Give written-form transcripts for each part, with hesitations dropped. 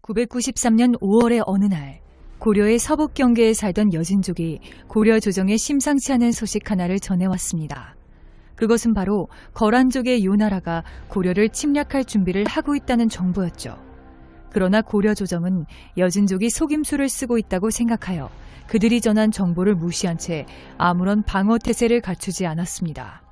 993년 5월의 어느 날 고려의 서북 경계에 살던 여진족이 고려 조정에 심상치 않은 소식 하나를 전해왔습니다. 그것은 바로 거란족의 요나라가 고려를 침략할 준비를 하고 있다는 정보였죠. 그러나 고려 조정은 여진족이 속임수를 쓰고 있다고 생각하여 그들이 전한 정보를 무시한 채 아무런 방어 태세를 갖추지 않았습니다.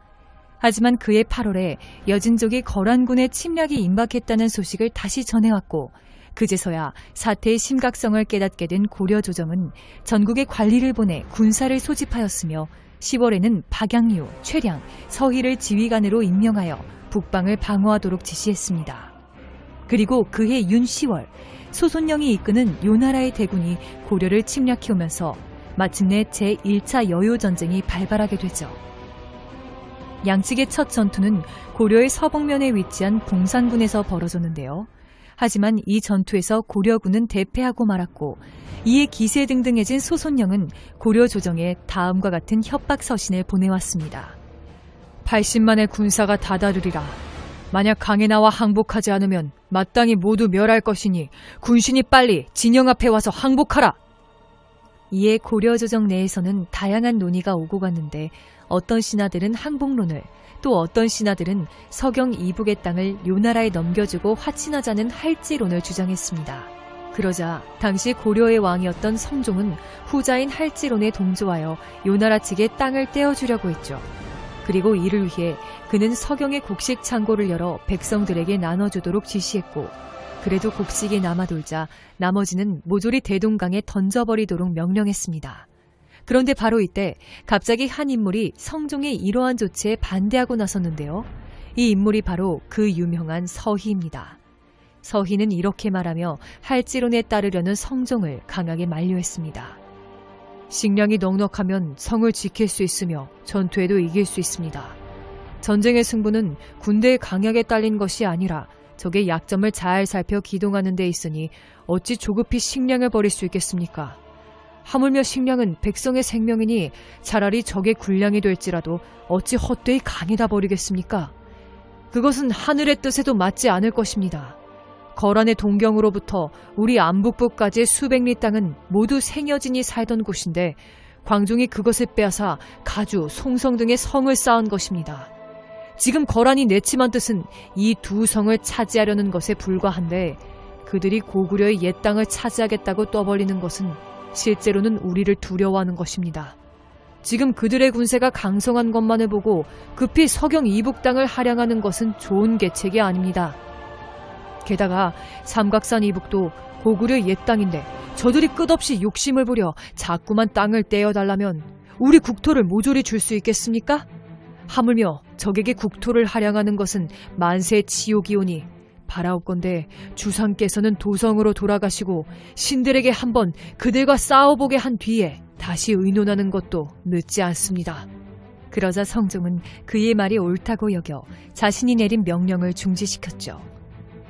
하지만 그해 8월에 여진족이 거란군의 침략이 임박했다는 소식을 다시 전해왔고 그제서야 사태의 심각성을 깨닫게 된 고려 조정은 전국에 관리를 보내 군사를 소집하였으며 10월에는 박양유, 최량, 서희를 지휘관으로 임명하여 북방을 방어하도록 지시했습니다. 그리고 그해 윤 10월 소손영이 이끄는 요나라의 대군이 고려를 침략해오면서 마침내 제1차 여요전쟁이 발발하게 되죠. 양측의 첫 전투는 고려의 서북면에 위치한 봉산군에서 벌어졌는데요. 하지만 이 전투에서 고려군은 대패하고 말았고 이에 기세등등해진 소손영은 고려 조정에 다음과 같은 협박 서신을 보내왔습니다. 80만의 군사가 다다르리라. 만약 강해나와 항복하지 않으면 마땅히 모두 멸할 것이니 군신이 빨리 진영 앞에 와서 항복하라. 이에 고려 조정 내에서는 다양한 논의가 오고 갔는데 어떤 신하들은 항복론을 또 어떤 신하들은 서경 이북의 땅을 요나라에 넘겨주고 화친하자는 할지론을 주장했습니다. 그러자 당시 고려의 왕이었던 성종은 후자인 할지론에 동조하여 요나라 측의 땅을 떼어주려고 했죠. 그리고 이를 위해 그는 서경의 곡식 창고를 열어 백성들에게 나눠주도록 지시했고 그래도 곡식이 남아돌자 나머지는 모조리 대동강에 던져버리도록 명령했습니다. 그런데 바로 이때 갑자기 한 인물이 성종의 이러한 조치에 반대하고 나섰는데요. 이 인물이 바로 그 유명한 서희입니다. 서희는 이렇게 말하며 할지론에 따르려는 성종을 강하게 만류했습니다. 식량이 넉넉하면 성을 지킬 수 있으며 전투에도 이길 수 있습니다. 전쟁의 승부는 군대의 강약에 딸린 것이 아니라 적의 약점을 잘 살펴 기동하는 데 있으니 어찌 조급히 식량을 버릴 수 있겠습니까? 하물며 식량은 백성의 생명이니 차라리 적의 군량이 될지라도 어찌 헛되이 강에다 버리겠습니까? 그것은 하늘의 뜻에도 맞지 않을 것입니다. 거란의 동경으로부터 우리 안북부까지의 수백 리 땅은 모두 생여진이 살던 곳인데 광종이 그것을 빼앗아 가주, 송성 등의 성을 쌓은 것입니다. 지금 거란이 내침한 뜻은 이 두 성을 차지하려는 것에 불과한데 그들이 고구려의 옛 땅을 차지하겠다고 떠벌리는 것은 실제로는 우리를 두려워하는 것입니다. 지금 그들의 군세가 강성한 것만을 보고 급히 서경 이북 땅을 할양하는 것은 좋은 계책이 아닙니다. 게다가 삼각산 이북도 고구려의 옛 땅인데 저들이 끝없이 욕심을 부려 자꾸만 땅을 떼어달라면 우리 국토를 모조리 줄 수 있겠습니까? 하물며 적에게 국토를 할양하는 것은 만세의 치욕이오니 바라옵건대 주상께서는 도성으로 돌아가시고 신들에게 한번 그들과 싸워보게 한 뒤에 다시 의논하는 것도 늦지 않습니다. 그러자 성종은 그의 말이 옳다고 여겨 자신이 내린 명령을 중지시켰죠.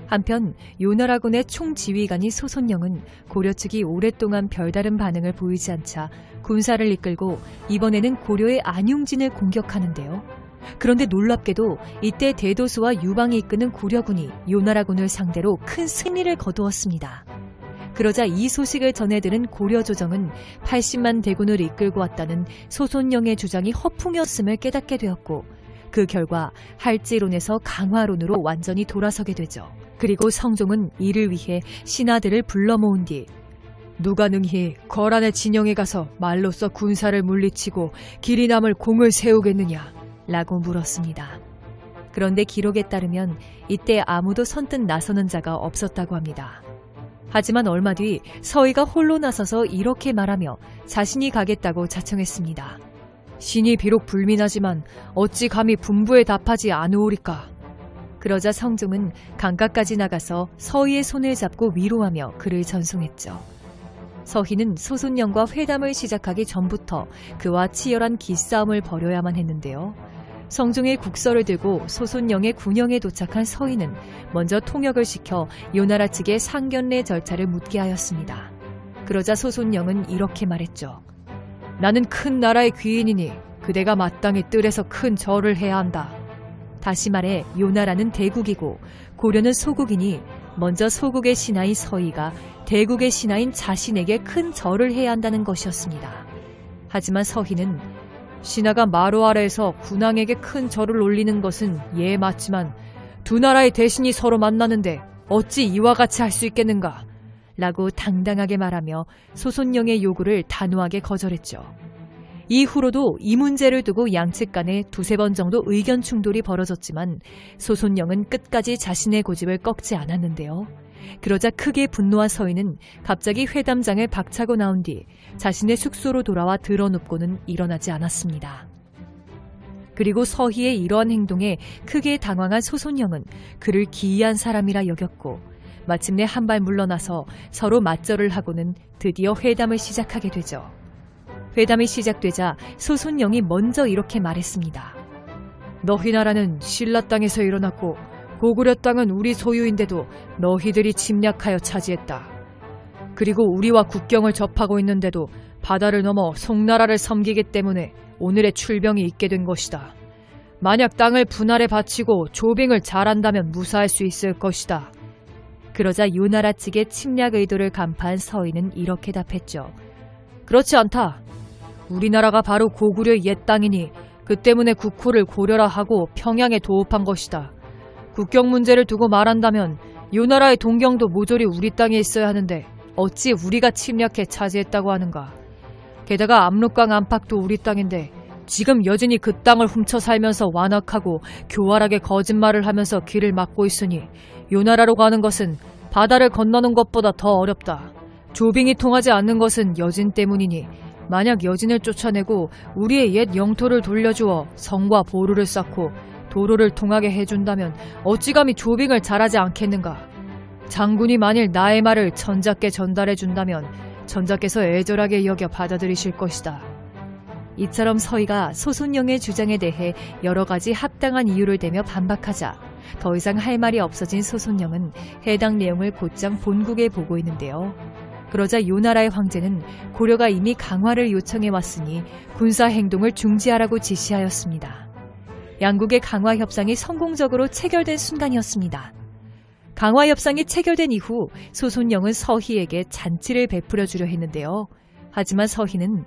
한편 요나라군의 총지휘관이 소손영은 고려 측이 오랫동안 별다른 반응을 보이지 않자 군사를 이끌고 이번에는 고려의 안용진을 공격하는데요. 그런데 놀랍게도 이때 대도수와 유방이 이끄는 고려군이 요나라군을 상대로 큰 승리를 거두었습니다. 그러자 이 소식을 전해들은 고려 조정은 80만 대군을 이끌고 왔다는 소손영의 주장이 허풍이었음을 깨닫게 되었고 그 결과 할지론에서 강화론으로 완전히 돌아서게 되죠. 그리고 성종은 이를 위해 신하들을 불러 모은 뒤 누가 능히 거란의 진영에 가서 말로써 군사를 물리치고 길이 남을 공을 세우겠느냐 라고 물었습니다. 그런데 기록에 따르면 이때 아무도 선뜻 나서는 자가 없었다고 합니다. 하지만 얼마 뒤 서희가 홀로 나서서 이렇게 말하며 자신이 가겠다고 자청했습니다. 신이 비록 불민하지만 어찌 감히 분부에 답하지 않으오리까. 그러자 성종은 강가까지 나가서 서희의 손을 잡고 위로하며 그를 전송했죠. 서희는 소손영과 회담을 시작하기 전부터 그와 치열한 기싸움을 벌여야만 했는데요. 성종의 국서를 들고 소손영의 군영에 도착한 서희는 먼저 통역을 시켜 요나라 측의 상견례 절차를 묻게 하였습니다. 그러자 소손영은 이렇게 말했죠. 나는 큰 나라의 귀인이니 그대가 마땅히 뜰에서 큰 절을 해야 한다. 다시 말해 요나라는 대국이고 고려는 소국이니 먼저 소국의 신하인 서희가 대국의 신하인 자신에게 큰 절을 해야 한다는 것이었습니다. 하지만 서희는 신하가 마루 아래에서 군왕에게 큰 절을 올리는 것은 예 맞지만 두 나라의 대신이 서로 만나는데 어찌 이와 같이 할 수 있겠는가? 라고 당당하게 말하며 소손영의 요구를 단호하게 거절했죠. 이후로도 이 문제를 두고 양측 간에 두세 번 정도 의견 충돌이 벌어졌지만 소손영은 끝까지 자신의 고집을 꺾지 않았는데요. 그러자 크게 분노한 서희는 갑자기 회담장을 박차고 나온 뒤 자신의 숙소로 돌아와 드러눕고는 일어나지 않았습니다. 그리고 서희의 이러한 행동에 크게 당황한 소손영은 그를 기이한 사람이라 여겼고 마침내 한 발 물러나서 서로 맞절을 하고는 드디어 회담을 시작하게 되죠. 회담이 시작되자 소손영이 먼저 이렇게 말했습니다. 너희 나라는 신라 땅에서 일어났고 고구려 땅은 우리 소유인데도 너희들이 침략하여 차지했다. 그리고 우리와 국경을 접하고 있는데도 바다를 넘어 송나라를 섬기기 때문에 오늘의 출병이 있게 된 것이다. 만약 땅을 분할에 바치고 조빙을 잘한다면 무사할 수 있을 것이다. 그러자 요나라 측의 침략 의도를 간파한 서희는 이렇게 답했죠. 그렇지 않다. 우리나라가 바로 고구려의 옛 땅이니 그 때문에 국호를 고려라 하고 평양에 도읍한 것이다. 국경 문제를 두고 말한다면 요나라의 동경도 모조리 우리 땅에 있어야 하는데 어찌 우리가 침략해 차지했다고 하는가. 게다가 압록강 안팎도 우리 땅인데 지금 여진이 그 땅을 훔쳐 살면서 완악하고 교활하게 거짓말을 하면서 길을 막고 있으니 요나라로 가는 것은 바다를 건너는 것보다 더 어렵다. 조빙이 통하지 않는 것은 여진 때문이니 만약 여진을 쫓아내고 우리의 옛 영토를 돌려주어 성과 보루를 쌓고 도로를 통하게 해준다면 어찌 감히 조빙을 잘하지 않겠는가. 장군이 만일 나의 말을 전자께 전달해준다면 전자께서 애절하게 여겨 받아들이실 것이다. 이처럼 서희가 소손영의 주장에 대해 여러 가지 합당한 이유를 대며 반박하자 더 이상 할 말이 없어진 소손영은 해당 내용을 곧장 본국에 보고 있는데요. 그러자 요나라의 황제는 고려가 이미 강화를 요청해왔으니 군사행동을 중지하라고 지시하였습니다. 양국의 강화 협상이 성공적으로 체결된 순간이었습니다. 강화 협상이 체결된 이후 소손영은 서희에게 잔치를 베풀어 주려 했는데요. 하지만 서희는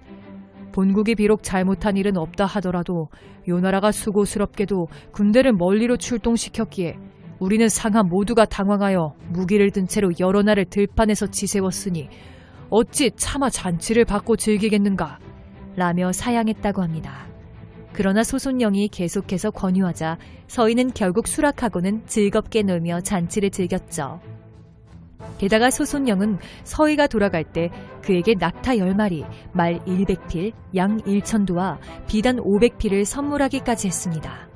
본국이 비록 잘못한 일은 없다 하더라도 요나라가 수고스럽게도 군대를 멀리로 출동시켰기에 우리는 상하 모두가 당황하여 무기를 든 채로 여러 날을 들판에서 지새웠으니 어찌 차마 잔치를 받고 즐기겠는가 라며 사양했다고 합니다. 그러나 소손영이 계속해서 권유하자 서희는 결국 수락하고는 즐겁게 놀며 잔치를 즐겼죠. 게다가 소손영은 서희가 돌아갈 때 그에게 낙타 10마리, 말 100필, 양 1000두와 비단 500필을 선물하기까지 했습니다.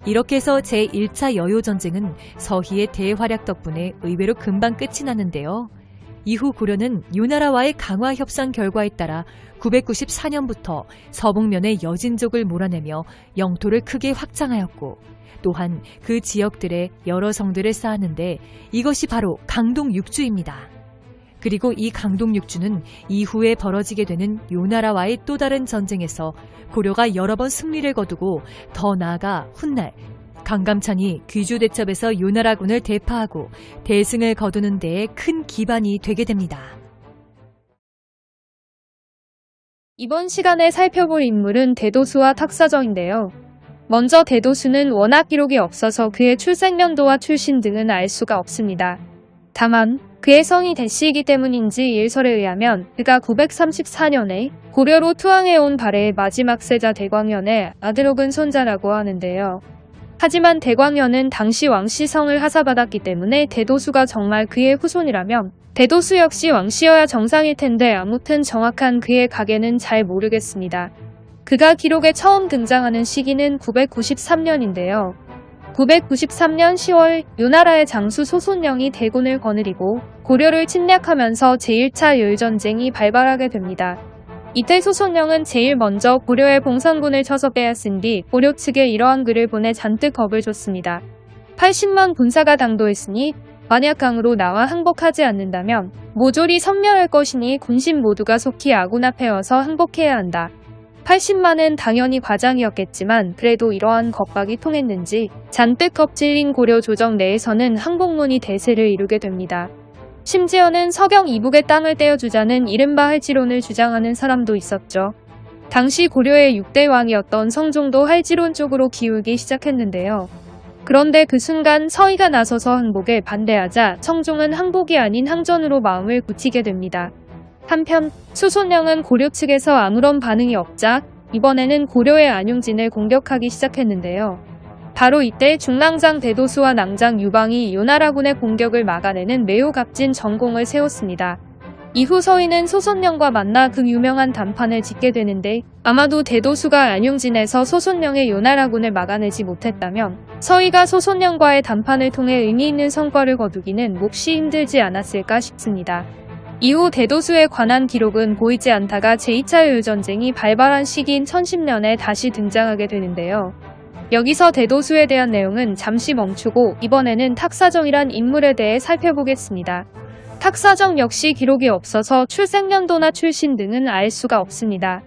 이렇게 해서 제1차 여요전쟁은 서희의 대활약 덕분에 의외로 금방 끝이 났는데요. 이후 고려는 요나라와의 강화 협상 결과에 따라 994년부터 서북면의 여진족을 몰아내며 영토를 크게 확장하였고 또한 그 지역들에 여러 성들을 쌓았는데 이것이 바로 강동육주입니다. 그리고 이 강동육주는 이후에 벌어지게 되는 요나라와의 또 다른 전쟁에서 고려가 여러 번 승리를 거두고 더 나아가 훗날 강감찬이 귀주대첩에서 요나라군을 대파하고 대승을 거두는 데에 큰 기반이 되게 됩니다. 이번 시간에 살펴볼 인물은 대도수와 탁사정인데요. 먼저 대도수는 워낙 기록이 없어서 그의 출생연도와 출신 등은 알 수가 없습니다. 다만 그의 성이 대씨이기 때문인지 일설에 의하면 그가 934년에 고려로 투항해온 발해의 마지막 세자 대광현의 아들 혹은 손자라고 하는데요. 하지만 대광현은 당시 왕씨 성을 하사받았기 때문에 대도수가 정말 그의 후손이라면 대도수 역시 왕씨여야 정상일 텐데 아무튼 정확한 그의 가계는 잘 모르겠습니다. 그가 기록에 처음 등장하는 시기는 993년인데요. 993년 10월 요나라의 장수 소손영이 대군을 거느리고 고려를 침략하면서 제1차 요일전쟁이 발발하게 됩니다. 이때 소손영은 제일 먼저 고려의 봉선군을 쳐서 빼앗은 뒤 고려 측에 이러한 글을 보내 잔뜩 겁을 줬습니다. 80만 군사가 당도했으니 만약 강으로 나와 항복하지 않는다면 모조리 섬멸할 것이니 군신 모두가 속히 아군 앞에 와서 항복해야 한다. 80만은 당연히 과장이었겠지만 그래도 이러한 겁박이 통했는지 잔뜩 겁질린 고려 조정 내에서는 항복론이 대세를 이루게 됩니다. 심지어는 서경 이북의 땅을 떼어주자는 이른바 할지론을 주장하는 사람도 있었죠. 당시 고려의 6대 왕이었던 성종도 할지론 쪽으로 기울기 시작했는데요. 그런데 그 순간 서희가 나서서 항복에 반대하자 성종은 항복이 아닌 항전으로 마음을 굳히게 됩니다. 한편 수손령은 고려 측에서 아무런 반응이 없자 이번에는 고려의 안용진을 공격하기 시작했는데요. 바로 이때 중랑장 대도수와 낭장 유방이 요나라군의 공격을 막아내는 매우 값진 전공을 세웠습니다. 이후 서희는 소손령과 만나 그 유명한 단판을 짓게 되는데 아마도 대도수가 안용진에서 소손령의 요나라군을 막아내지 못했다면 서희가 소손령과의 단판을 통해 의미 있는 성과를 거두기는 몹시 힘들지 않았을까 싶습니다. 이후 대도수에 관한 기록은 보이지 않다가 제2차 요일전쟁이 발발한 시기인 1010년에 다시 등장하게 되는데요. 여기서 대도수에 대한 내용은 잠시 멈추고 이번에는 탁사정이란 인물에 대해 살펴보겠습니다. 탁사정 역시 기록이 없어서 출생년도나 출신 등은 알 수가 없습니다.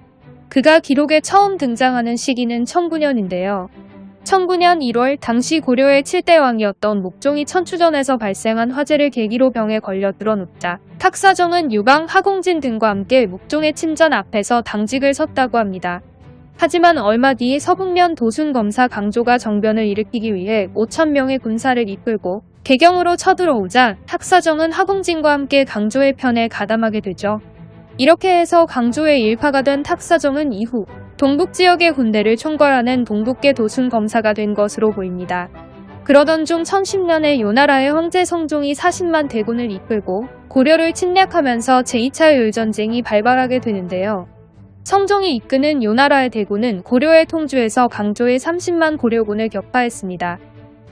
그가 기록에 처음 등장하는 시기는 1009년인데요. 1009년 1월 당시 고려의 7대 왕이었던 목종이 천추전에서 발생한 화재를 계기로 병에 걸려 드러눕자 탁사정은 유방, 하공진 등과 함께 목종의 침전 앞에서 당직을 섰다고 합니다. 하지만 얼마 뒤 서북면 도순검사 강조가 정변을 일으키기 위해 5,000명의 군사를 이끌고 개경으로 쳐들어오자 탁사정은 하공진과 함께 강조의 편에 가담하게 되죠. 이렇게 해서 강조의 일파가 된 탁사정은 이후 동북지역의 군대를 총괄하는 동북계 도순검사가 된 것으로 보입니다. 그러던 중 1010년에 요나라의 황제 성종이 40만 대군을 이끌고 고려를 침략하면서 제2차 요일전쟁이 발발하게 되는데요. 성종이 이끄는 요나라의 대군은 고려의 통주에서 강조의 30만 고려군을 격파했습니다.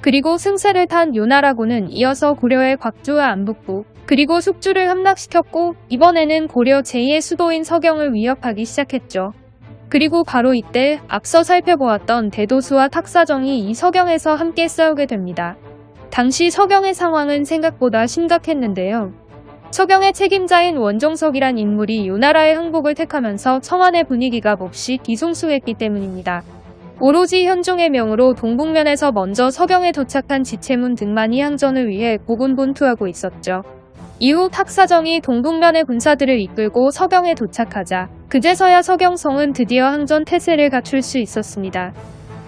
그리고 승세를 탄 요나라군은 이어서 고려의 곽주와 안북부 그리고 숙주를 함락시켰고 이번에는 고려 제2의 수도인 서경을 위협하기 시작했죠. 그리고 바로 이때 앞서 살펴보았던 대도수와 탁사정이 이 서경에서 함께 싸우게 됩니다. 당시 서경의 상황은 생각보다 심각했는데요. 서경의 책임자인 원종석이란 인물이 요나라의 항복을 택하면서 청안의 분위기가 몹시 뒤숭숭했기 때문입니다. 오로지 현종의 명으로 동북면에서 먼저 서경에 도착한 지체문 등만이 항전을 위해 고군분투하고 있었죠. 이후 탁사정이 동북면의 군사들을 이끌고 서경에 도착하자 그제서야 서경성은 드디어 항전 태세를 갖출 수 있었습니다.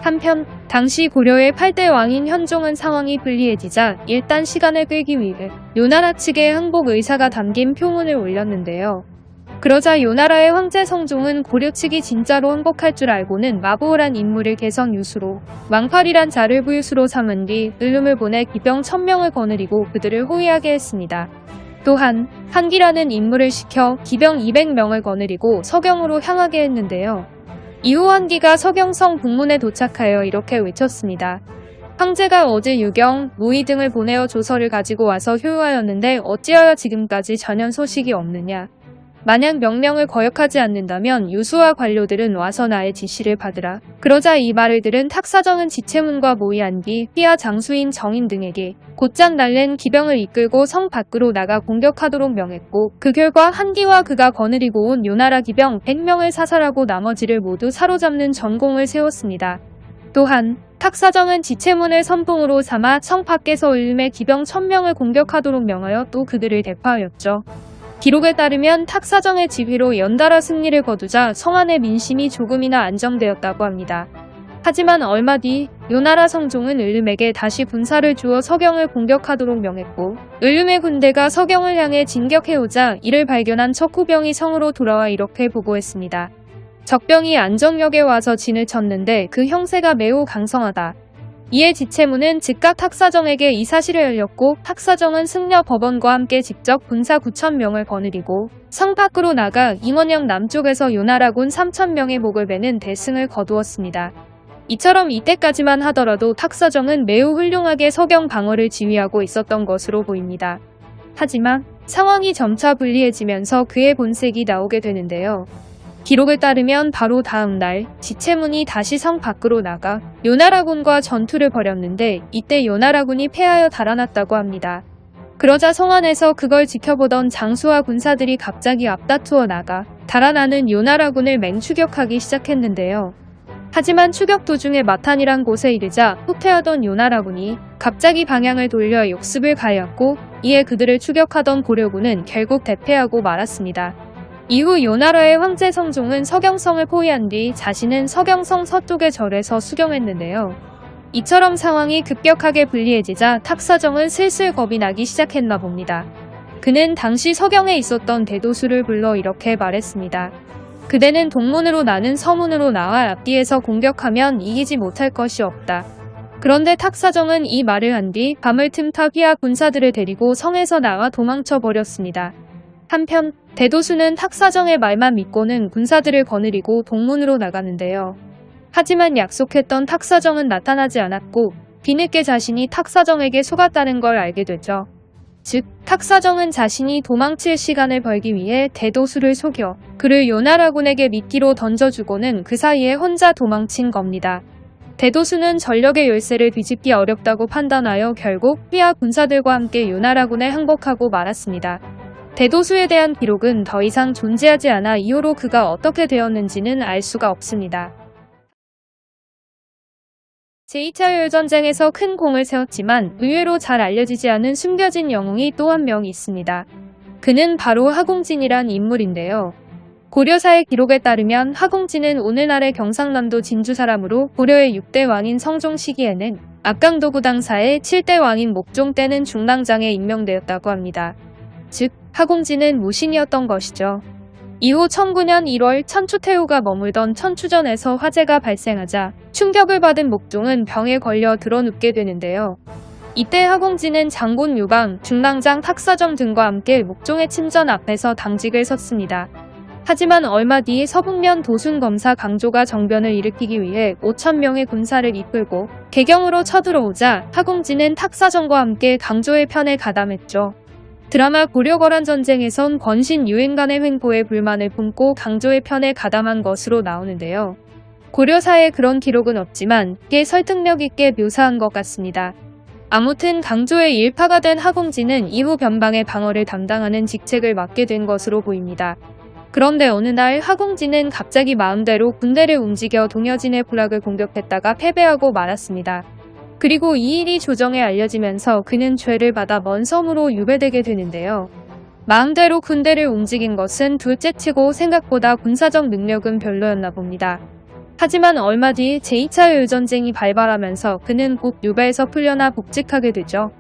한편 당시 고려의 8대 왕인 현종은 상황이 불리해지자 일단 시간을 끌기 위해 요나라 측의 항복 의사가 담긴 표문을 올렸는데요. 그러자 요나라의 황제 성종은 고려 측이 진짜로 항복할 줄 알고는 마보우란 인물을 개성 유수로 왕팔이란 자를 부유수로 삼은 뒤 을름을 보내 기병 1000명을 거느리고 그들을 호위하게 했습니다. 또한 한기라는 인물을 시켜 기병 200명을 거느리고 서경으로 향하게 했는데요. 이후 한기가 서경성 북문에 도착하여 이렇게 외쳤습니다. 황제가 어제 유경, 무의 등을 보내어 조서를 가지고 와서 효유하였는데 어찌하여 지금까지 전혀 소식이 없느냐. 만약 명령을 거역하지 않는다면 유수와 관료들은 와서 나의 지시를 받으라. 그러자 이 말을 들은 탁사정은 지체문과 모의한기, 휘하 장수인 정인 등에게 곧장 날랜 기병을 이끌고 성 밖으로 나가 공격하도록 명했고 그 결과 한기와 그가 거느리고 온 요나라 기병 100명을 사살하고 나머지를 모두 사로잡는 전공을 세웠습니다. 또한 탁사정은 지체문을 선봉으로 삼아 성 밖에서 을름의 기병 1000명을 공격하도록 명하여 또 그들을 대파하였죠. 기록에 따르면 탁사정의 지휘로 연달아 승리를 거두자 성안의 민심이 조금이나 안정되었다고 합니다. 하지만 얼마 뒤 요나라 성종은 을름에게 다시 군사를 주어 서경을 공격하도록 명했고 을름의 군대가 서경을 향해 진격해오자 이를 발견한 척후병이 성으로 돌아와 이렇게 보고했습니다. 적병이 안정역에 와서 진을 쳤는데 그 형세가 매우 강성하다. 이에 지체문은 즉각 탁사정에게 이 사실을 알렸고 탁사정은 승려 법원과 함께 직접 군사 9,000명을 거느리고 성 밖으로 나가 임원영 남쪽에서 요나라군 3,000명의 목을 베는 대승을 거두었습니다. 이처럼 이때까지만 하더라도 탁사정은 매우 훌륭하게 서경 방어를 지휘하고 있었던 것으로 보입니다. 하지만 상황이 점차 불리해지면서 그의 본색이 나오게 되는데요. 기록을 따르면 바로 다음 날 지체문이 다시 성 밖으로 나가 요나라군과 전투를 벌였는데 이때 요나라군이 패하여 달아났다고 합니다. 그러자 성 안에서 그걸 지켜보던 장수와 군사들이 갑자기 앞다투어 나가 달아나는 요나라군을 맹추격하기 시작했는데요. 하지만 추격 도중에 마탄이란 곳에 이르자 후퇴하던 요나라군이 갑자기 방향을 돌려 역습을 가하였고 이에 그들을 추격하던 고려군은 결국 대패하고 말았습니다. 이후 요나라의 황제 성종은 서경성을 포위한 뒤 자신은 서경성 서쪽의 절에서 수경했는데요. 이처럼 상황이 급격하게 불리해지자 탁사정은 슬슬 겁이 나기 시작했나 봅니다. 그는 당시 서경에 있었던 대도수를 불러 이렇게 말했습니다. 그대는 동문으로 나는 서문으로 나와 앞뒤에서 공격하면 이기지 못할 것이 없다. 그런데 탁사정은 이 말을 한 뒤 밤을 틈타 휘하 군사들을 데리고 성에서 나와 도망쳐 버렸습니다. 한편 대도수는 탁사정의 말만 믿고는 군사들을 거느리고 동문으로 나가는데요. 하지만 약속했던 탁사정은 나타나지 않았고 뒤늦게 자신이 탁사정에게 속았다는 걸 알게 되죠. 즉 탁사정은 자신이 도망칠 시간을 벌기 위해 대도수를 속여 그를 요나라군에게 미끼로 던져주고는 그 사이에 혼자 도망친 겁니다. 대도수는 전력의 열세를 뒤집기 어렵다고 판단하여 결국 휘하 군사들과 함께 요나라군에 항복하고 말았습니다. 대도수에 대한 기록은 더 이상 존재하지 않아 이후로 그가 어떻게 되었는지는 알 수가 없습니다. 제2차 요일전쟁에서 큰 공을 세웠지만 의외로 잘 알려지지 않은 숨겨진 영웅이 또 한 명 있습니다. 그는 바로 하공진이란 인물인데요. 고려사의 기록에 따르면 하공진은 오늘날의 경상남도 진주 사람으로 고려의 6대 왕인 성종 시기에는 압강도구 당사의 7대 왕인 목종 때는 중랑장에 임명되었다고 합니다. 즉 하공진은 무신이었던 것이죠. 이후 1009년 1월 천추태후가 머물던 천추전에서 화재가 발생하자 충격을 받은 목종은 병에 걸려 드러눕게 되는데요. 이때 하공진은 장군 유방, 중랑장 탁사정 등과 함께 목종의 침전 앞에서 당직을 섰습니다. 하지만 얼마 뒤 서북면 도순검사 강조가 정변을 일으키기 위해 5,000명의 군사를 이끌고 개경으로 쳐들어오자 하공진은 탁사정과 함께 강조의 편에 가담했죠. 드라마 고려거란 전쟁에선 권신 유인간의 횡포에 불만을 품고 강조의 편에 가담한 것으로 나오는데요. 고려사에 그런 기록은 없지만 꽤 설득력 있게 묘사한 것 같습니다. 아무튼 강조의 일파가 된 하공진은 이후 변방의 방어를 담당하는 직책을 맡게 된 것으로 보입니다. 그런데 어느 날 하공진은 갑자기 마음대로 군대를 움직여 동여진의 부락을 공격했다가 패배하고 말았습니다. 그리고 이 일이 조정에 알려지면서 그는 죄를 받아 먼 섬으로 유배되게 되는데요. 마음대로 군대를 움직인 것은 둘째치고 생각보다 군사적 능력은 별로였나 봅니다. 하지만 얼마 뒤 제2차 요일전쟁이 발발하면서 그는 곧 유배에서 풀려나 복직하게 되죠.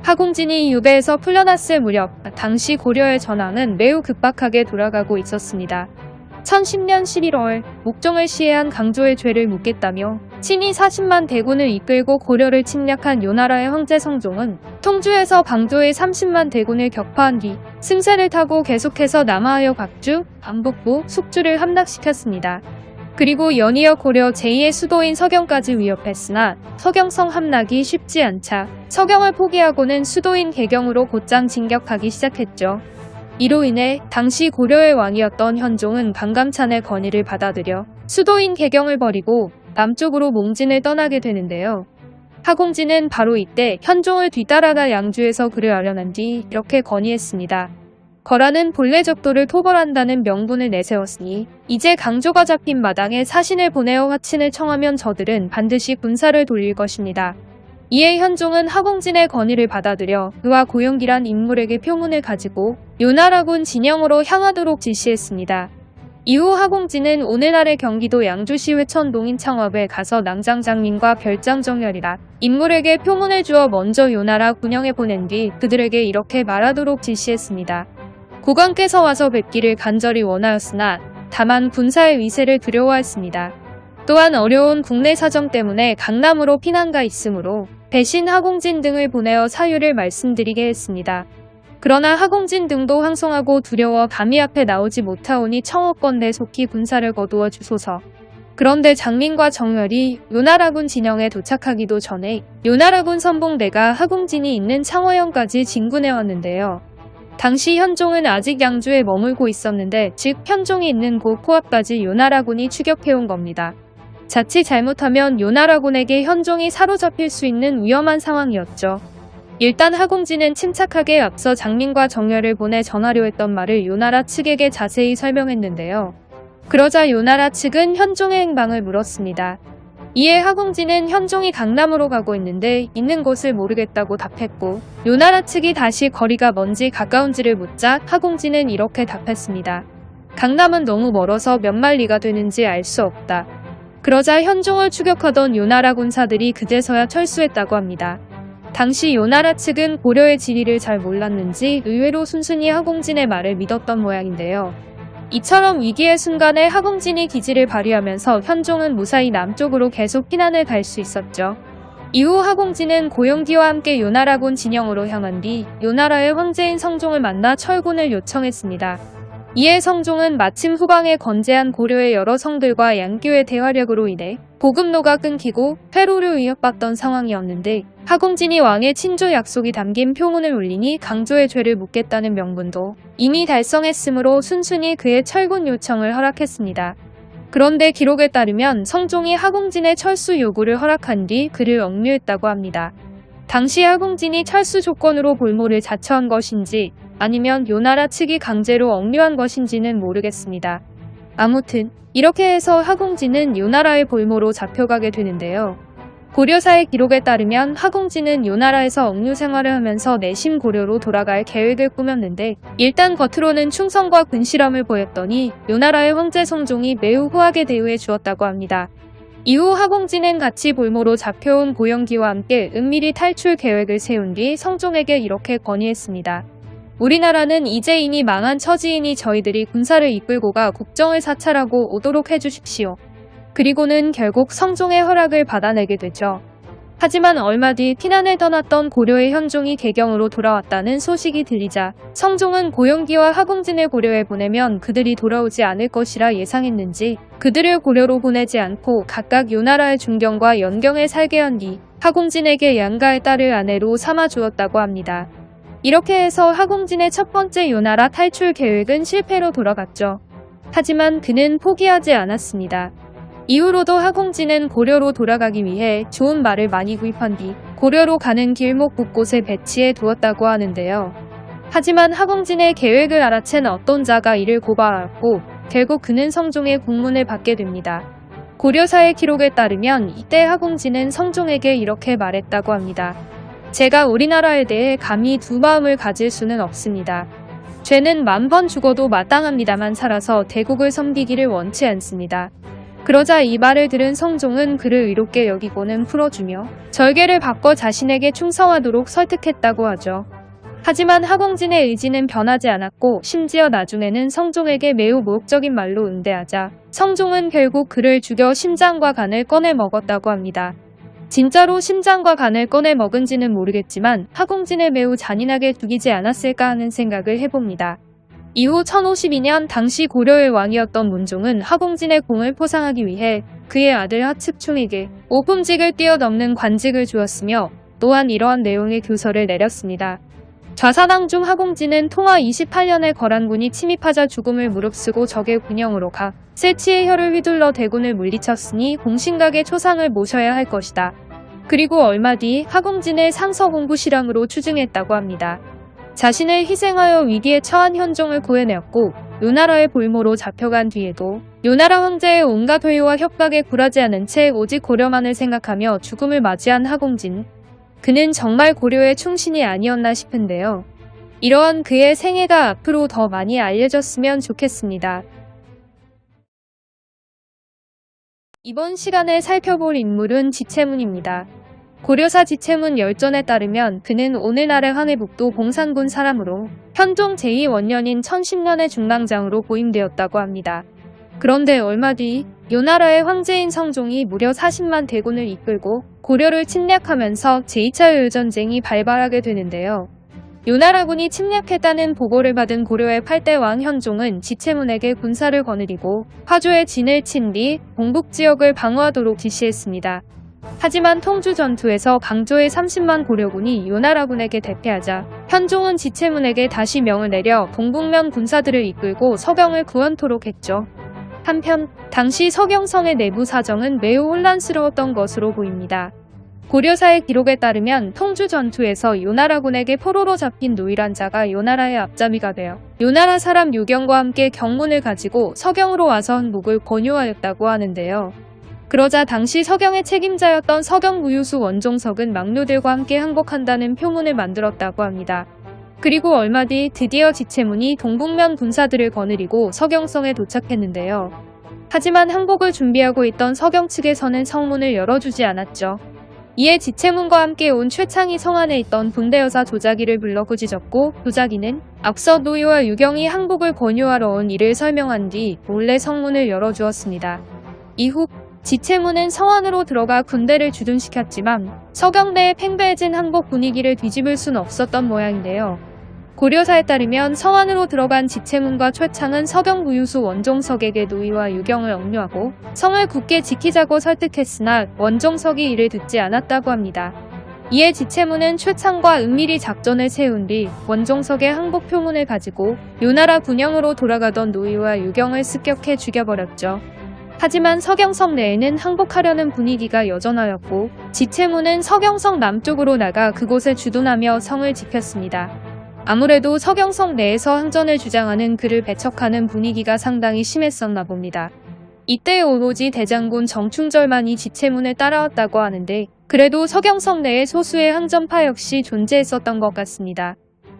하공진이 유배에서 풀려났을 무렵 당시 고려의 전황은 매우 급박하게 돌아가고 있었습니다. 1010년 11월 목종을 시해한 강조의 죄를 묻겠다며 친히 40만 대군을 이끌고 고려를 침략한 요나라의 황제 성종은 통주에서 방조의 30만 대군을 격파한 뒤 승세를 타고 계속해서 남하하여 각주, 안북부, 숙주를 함락시켰습니다. 그리고 연이어 고려 제2의 수도인 서경까지 위협했으나 서경성 함락이 쉽지 않자 서경을 포기하고는 수도인 개경으로 곧장 진격하기 시작했죠. 이로 인해 당시 고려의 왕이었던 현종은 강감찬의 건의를 받아들여 수도인 개경을 버리고 남쪽으로 몽진을 떠나게 되는데요. 하공진은 바로 이때 현종을 뒤따라가 양주에서 그를 아련한 뒤 이렇게 건의했습니다. 거란은 본래 적도를 토벌한다는 명분을 내세웠으니 이제 강조가 잡힌 마당에 사신을 보내어 화친을 청하면 저들은 반드시 군사를 돌릴 것입니다. 이에 현종은 하공진의 건의를 받아들여 그와 고용기란 인물에게 표문을 가지고 요나라군 진영으로 향하도록 지시했습니다. 이후 하공진은 오늘날의 경기도 양주시 회천 농인 창업에 가서 낭장장민과 별장정열이라 인물에게 표문을 주어 먼저 요나라 군영에 보낸 뒤 그들에게 이렇게 말하도록 지시했습니다. 국왕께서 와서 뵙기를 간절히 원하였으나 다만 군사의 위세를 두려워했습니다. 또한 어려운 국내 사정 때문에 강남으로 피난가 있으므로 대신 하공진 등을 보내어 사유를 말씀드리게 했습니다. 그러나 하공진 등도 황송하고 두려워 감히 앞에 나오지 못하오니 청호건대 속히 군사를 거두어 주소서. 그런데 장민과 정열이 요나라군 진영에 도착하기도 전에 요나라군 선봉대가 하공진이 있는 창화현까지 진군해왔는데요. 당시 현종은 아직 양주에 머물고 있었는데 즉 현종이 있는 곳 코앞까지 요나라군이 추격해온 겁니다. 자칫 잘못하면 요나라군에게 현종이 사로잡힐 수 있는 위험한 상황이었죠. 일단 하공진은 침착하게 앞서 장민과 정열을 보내 전하려 했던 말을 요나라 측에게 자세히 설명했는데요. 그러자 요나라 측은 현종의 행방을 물었습니다. 이에 하공진은 현종이 강남으로 가고 있는데 있는 곳을 모르겠다고 답했고, 요나라 측이 다시 거리가 먼지 가까운지를 묻자 하공진은 이렇게 답했습니다. 강남은 너무 멀어서 몇 마리가 되는지 알 수 없다. 그러자 현종을 추격하던 요나라 군사들이 그제서야 철수했다고 합니다. 당시 요나라 측은 고려의 지리를 잘 몰랐는지 의외로 순순히 하공진의 말을 믿었던 모양인데요. 이처럼 위기의 순간에 하공진이 기지를 발휘하면서 현종은 무사히 남쪽으로 계속 피난을 갈 수 있었죠. 이후 하공진은 고용기와 함께 요나라군 진영으로 향한 뒤 요나라의 황제인 성종을 만나 철군을 요청했습니다. 이에 성종은 마침 후방에 건재한 고려의 여러 성들과 양교의 대화력으로 인해 보급로가 끊기고 회로를 위협받던 상황이었는데, 하공진이 왕의 친조 약속이 담긴 표문을 올리니 강조의 죄를 묻겠다는 명분도 이미 달성했으므로 순순히 그의 철군 요청을 허락했습니다. 그런데 기록에 따르면 성종이 하공진의 철수 요구를 허락한 뒤 그를 억류했다고 합니다. 당시 하공진이 철수 조건으로 볼모를 자처한 것인지 아니면 요나라 측이 강제로 억류한 것인지는 모르겠습니다. 아무튼 이렇게 해서 하공진은 요나라의 볼모로 잡혀가게 되는데요. 고려사의 기록에 따르면 하공진은 요나라에서 억류 생활을 하면서 내심 고려로 돌아갈 계획을 꾸몄는데, 일단 겉으로는 충성과 근실함을 보였더니 요나라의 황제 성종이 매우 후하게 대우해 주었다고 합니다. 이후 하공진은 같이 볼모로 잡혀온 고영기와 함께 은밀히 탈출 계획을 세운 뒤 성종에게 이렇게 건의했습니다. 우리나라는 이제 이미 망한 처지이니 저희들이 군사를 이끌고 가 국정을 사찰하고 오도록 해주십시오. 그리고는 결국 성종의 허락을 받아내게 되죠. 하지만 얼마 뒤 피난을 떠났던 고려의 현종이 개경으로 돌아왔다는 소식이 들리자 성종은 고용기와 하공진을 고려에 보내면 그들이 돌아오지 않을 것이라 예상했는지 그들을 고려로 보내지 않고 각각 요나라의 중경과 연경에 살게 한 뒤 하공진에게 양가의 딸을 아내로 삼아 주었다고 합니다. 이렇게 해서 하공진의 첫 번째 요나라 탈출 계획은 실패로 돌아갔죠. 하지만 그는 포기하지 않았습니다. 이후로도 하공진은 고려로 돌아가기 위해 좋은 말을 많이 구입한 뒤 고려로 가는 길목 곳곳에 배치해 두었다고 하는데요. 하지만 하공진의 계획을 알아챈 어떤 자가 이를 고발하였고 결국 그는 성종의 국문을 받게 됩니다. 고려사의 기록에 따르면 이때 하공진은 성종에게 이렇게 말했다고 합니다. 제가 우리나라에 대해 감히 두 마음을 가질 수는 없습니다. 죄는 10,000번 죽어도 마땅합니다만 살아서 대국을 섬기기를 원치 않습니다. 그러자 이 말을 들은 성종은 그를 의롭게 여기고는 풀어주며 절개를 바꿔 자신에게 충성하도록 설득했다고 하죠. 하지만 하공진의 의지는 변하지 않았고 심지어 나중에는 성종에게 매우 모욕적인 말로 응대하자 성종은 결국 그를 죽여 심장과 간을 꺼내 먹었다고 합니다. 진짜로 심장과 간을 꺼내 먹은지는 모르겠지만 하공진을 매우 잔인하게 죽이지 않았을까 하는 생각을 해봅니다. 이후 1052년 당시 고려의 왕이었던 문종은 하공진의 공을 포상하기 위해 그의 아들 하측충에게 오품직을 뛰어넘는 관직을 주었으며 또한 이러한 내용의 교서를 내렸습니다. 좌사당 중 하공진은 통화 28년에 거란군이 침입하자 죽음을 무릅쓰고 적의 군영으로 가 세치의 혀를 휘둘러 대군을 물리쳤으니 공신각의 초상을 모셔야 할 것이다. 그리고 얼마 뒤 하공진을 상서공부시랑으로 추증했다고 합니다. 자신을 희생하여 위기에 처한 현종을 구해내었고 요나라의 볼모로 잡혀간 뒤에도 요나라 황제의 온갖 회유와 협박에 굴하지 않은 채 오직 고려만을 생각하며 죽음을 맞이한 하공진. 그는 정말 고려의 충신이 아니었나 싶은데요. 이러한 그의 생애가 앞으로 더 많이 알려졌으면 좋겠습니다. 이번 시간에 살펴볼 인물은 지체문입니다. 고려사 지체문 열전에 따르면 그는 오늘날의 황해북도 봉산군 사람으로 현종 제2원년인 1010년의 중랑장으로 보임되었다고 합니다. 그런데 얼마 뒤 요나라의 황제인 성종이 무려 40만 대군을 이끌고 고려를 침략하면서 제2차 요전쟁이 발발하게 되는데요. 요나라군이 침략했다는 보고를 받은 고려의 8대 왕 현종은 지체문에게 군사를 거느리고 화조에 진을 친 뒤 동북지역을 방어하도록 지시했습니다. 하지만 통주 전투에서 강조의 30만 고려군이 요나라군에게 대패하자 현종은 지체문에게 다시 명을 내려 동북면 군사들을 이끌고 서경을 구원토록 했죠. 한편 당시 서경성의 내부 사정은 매우 혼란스러웠던 것으로 보입니다. 고려사의 기록에 따르면 통주 전투에서 요나라군에게 포로로 잡힌 노이란자가 요나라의 앞잡이가 되어 요나라 사람 유경과 함께 경문을 가지고 서경으로 와서 항복을 권유하였다고 하는데요. 그러자 당시 서경의 책임자였던 서경 무유수 원종석은 막류들과 함께 항복한다는 표문을 만들었다고 합니다. 그리고 얼마 뒤 드디어 지체문이 동북면 군사들을 거느리고 서경성에 도착했는데요. 하지만 항복을 준비하고 있던 서경 측에서는 성문을 열어주지 않았죠. 이에 지체문과 함께 온 최창이 성 안에 있던 본대여사 조자기를 불러 꾸짖었고, 조자기는 앞서 노이와 유경이 항복을 권유하러 온 이를 설명한 뒤 몰래 성문을 열어주었습니다. 이후 지체문은 성 안으로 들어가 군대를 주둔시켰지만 서경대의 팽배해진 항복 분위기를 뒤집을 순 없었던 모양인데요. 고려사에 따르면 성 안으로 들어간 지체문과 최창은 서경 무유수 원종석에게 노이와 유경을 억류하고 성을 굳게 지키자고 설득했으나 원종석이 이를 듣지 않았다고 합니다. 이에 지체문은 최창과 은밀히 작전을 세운 뒤 원종석의 항복 표문을 가지고 요나라 군영으로 돌아가던 노이와 유경을 습격해 죽여버렸죠. 하지만 서경성 내에는 항복하려는 분위기가 여전하였고 지체문은 서경성 남쪽으로 나가 그곳에 주둔하며 성을 지켰습니다. 아무래도 서경성 내에서 항전을 주장하는 그를 배척하는 분위기가 상당히 심했었나 봅니다. 이때 오로지 대장군 정충절만이 지체문을 따라왔다고 하는데 그래도 서경성 내에 소수의 항전파 역시 존재했었던 것 같습니다.